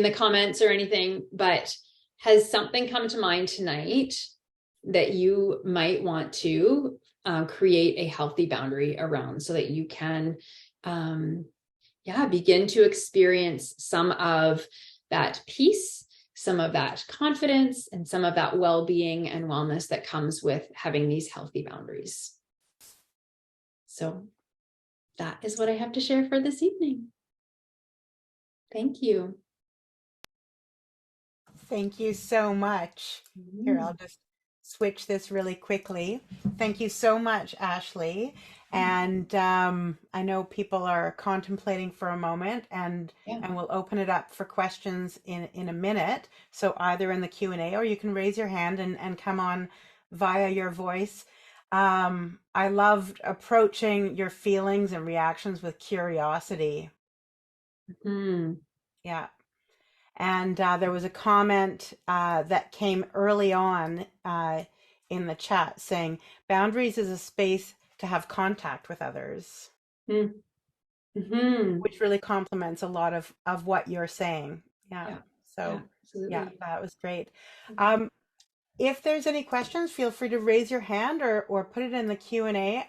the comments or anything, but has something come to mind tonight that you might want to create a healthy boundary around, so that you can begin to experience some of that peace, some of that confidence, and some of that well-being and wellness that comes with having these healthy boundaries. So that is what I have to share for this evening. Thank you. Thank you so much. Here, I'll just switch this really quickly. Thank you so much, Ashleigh. And I know people are contemplating for a moment, and we'll open it up for questions in a minute. So either in the Q&A, or you can raise your hand and come on via your voice. I loved approaching your feelings and reactions with curiosity. Yeah. And there was a comment that came early on in the chat saying, boundaries is a space to have contact with others, which really complements a lot of what you're saying. Yeah. So, yeah, that was great. If there's any questions, feel free to raise your hand or put it in the Q&A.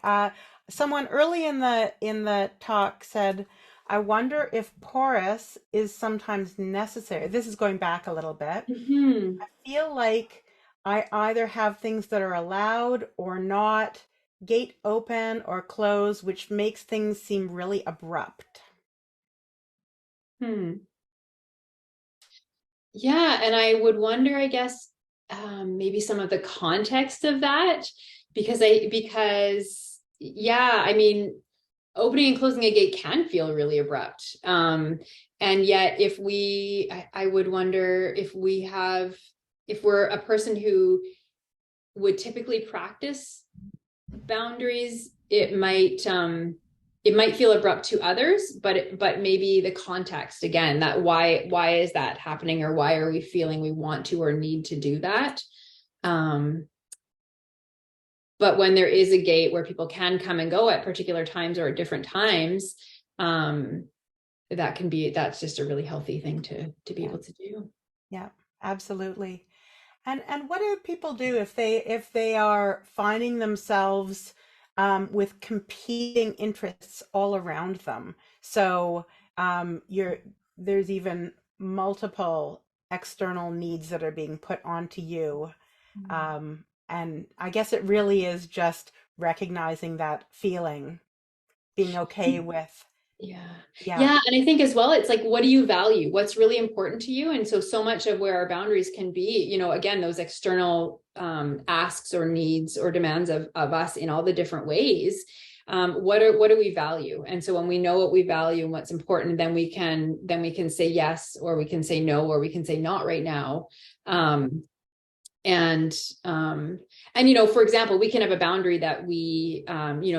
Someone early in the talk said, I wonder if porous is sometimes necessary. This is going back a little bit. I feel like I either have things that are allowed or not, gate open or closed, which makes things seem really abrupt. Yeah, and I would wonder, I guess, maybe some of the context of that, because I mean, opening and closing a gate can feel really abrupt. And yet I would wonder if we're a person who would typically practice boundaries, it might feel abrupt to others, but maybe the context, again, that why is that happening, or why are we feeling we want to or need to do that? But when there is a gate where people can come and go at particular times or at different times, that's just a really healthy thing to be able to do. Yeah, absolutely. And what do people do if they are finding themselves with competing interests all around them? So there's even multiple external needs that are being put onto you. And I guess it really is just recognizing that feeling, being okay with. Yeah. And I think as well, it's like, what do you value? What's really important to you? And so much of where our boundaries can be, again, those external asks or needs or demands of us in all the different ways. What do we value? And so when we know what we value and what's important, then we can say yes, or we can say no, or we can say not right now. For example, we can have a boundary that we,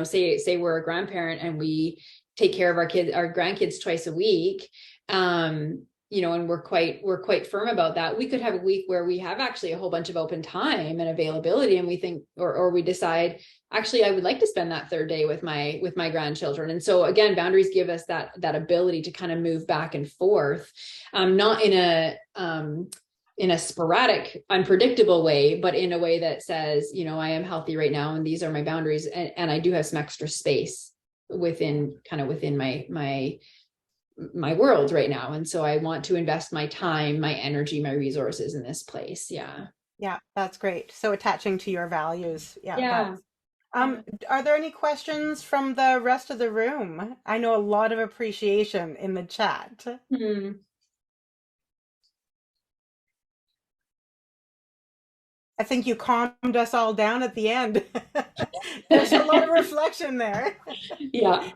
say we're a grandparent and we take care of our grandkids twice a week. And we're quite firm about that. We could have a week where we have actually a whole bunch of open time and availability, and we think, or we decide, actually, I would like to spend that third day with my grandchildren. And so again, boundaries give us that ability to kind of move back and forth, not in a in a sporadic, unpredictable way, but in a way that says, I am healthy right now and these are my boundaries, and I do have some extra space within my world right now, and so I want to invest my time, my energy, my resources in this place. Yeah, that's great. So attaching to your values. Yeah, Yeah. that's are there any questions from the rest of the room? I know a lot of appreciation in the chat. Hmm. I think you calmed us all down at the end. There's a lot of reflection there. Yeah.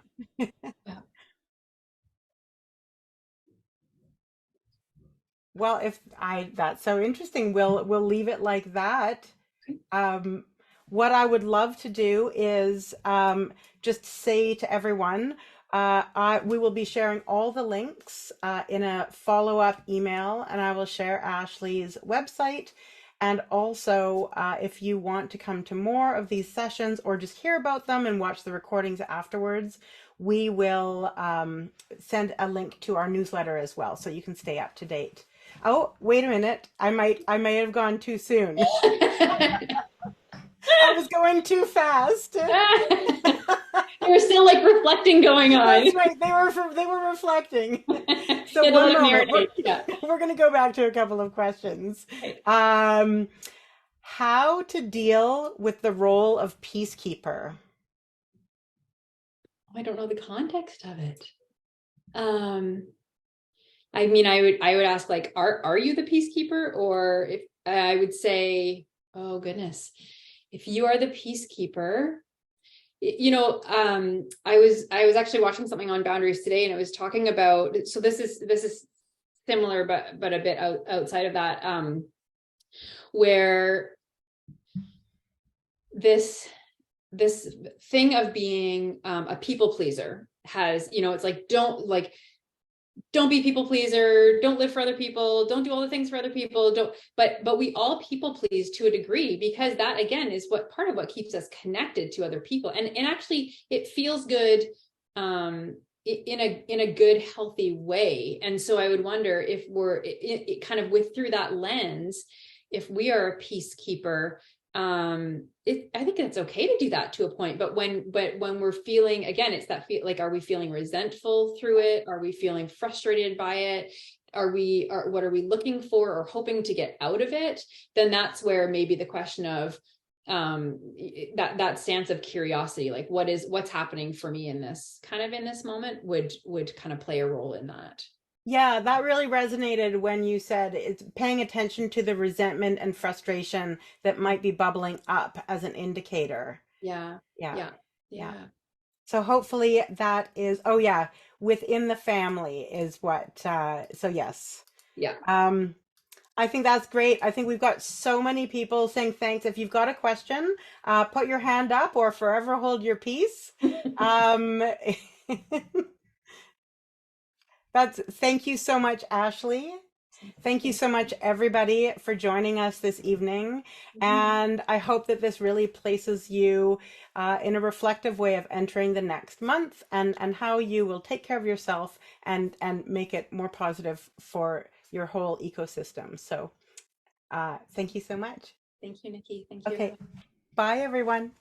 Well, if I that's so interesting, we'll leave it like that. Um, what I would love to do is just say to everyone, we will be sharing all the links in a follow-up email, and I will share Ashleigh's website. And also, if you want to come to more of these sessions or just hear about them and watch the recordings afterwards, we will send a link to our newsletter as well, so you can stay up to date. Oh, wait a minute. I may have gone too soon. I was going too fast. There's still like reflecting going on. That's right. They were reflecting. So Yeah, one moment. yeah. We're going to go back to a couple of questions. Okay. How to deal with the role of peacekeeper? I don't know the context of it. I mean, I would ask, like, are you the peacekeeper? Or if I would say, oh goodness, if you are the peacekeeper, I was actually watching something on boundaries today, and it was talking about, so this is similar, but a bit outside of that, where this thing of being a people pleaser has, it's like, don't be people pleaser, don't live for other people, don't do all the things for other people, don't, but we all people please to a degree, because that again is what part of what keeps us connected to other people, and actually it feels good in a good, healthy way. And so I would wonder if we're kind of with through that lens, if we are a peacekeeper, I think it's okay to do that to a point, but when we're feeling, again, it's that feel like, are we feeling resentful through it? Are we feeling frustrated by it? What are we looking for or hoping to get out of it? Then that's where maybe the question of that stance of curiosity, like what's happening for me in this moment, would kind of play a role in that. Yeah, that really resonated when you said it's paying attention to the resentment and frustration that might be bubbling up as an indicator. Yeah. Yeah, Yeah. yeah. Yeah. So hopefully that is, oh yeah, within the family is what, so yes. Yeah. Um, I think that's great. I think we've got so many people saying thanks. If you've got a question, put your hand up or forever hold your peace. Um, thank you so much, Ashleigh. Thank you so much, everybody, for joining us this evening. And I hope that this really places you in a reflective way of entering the next month, and how you will take care of yourself and make it more positive for your whole ecosystem. So thank you so much. Thank you, Nikki. Thank you. Okay, bye, everyone.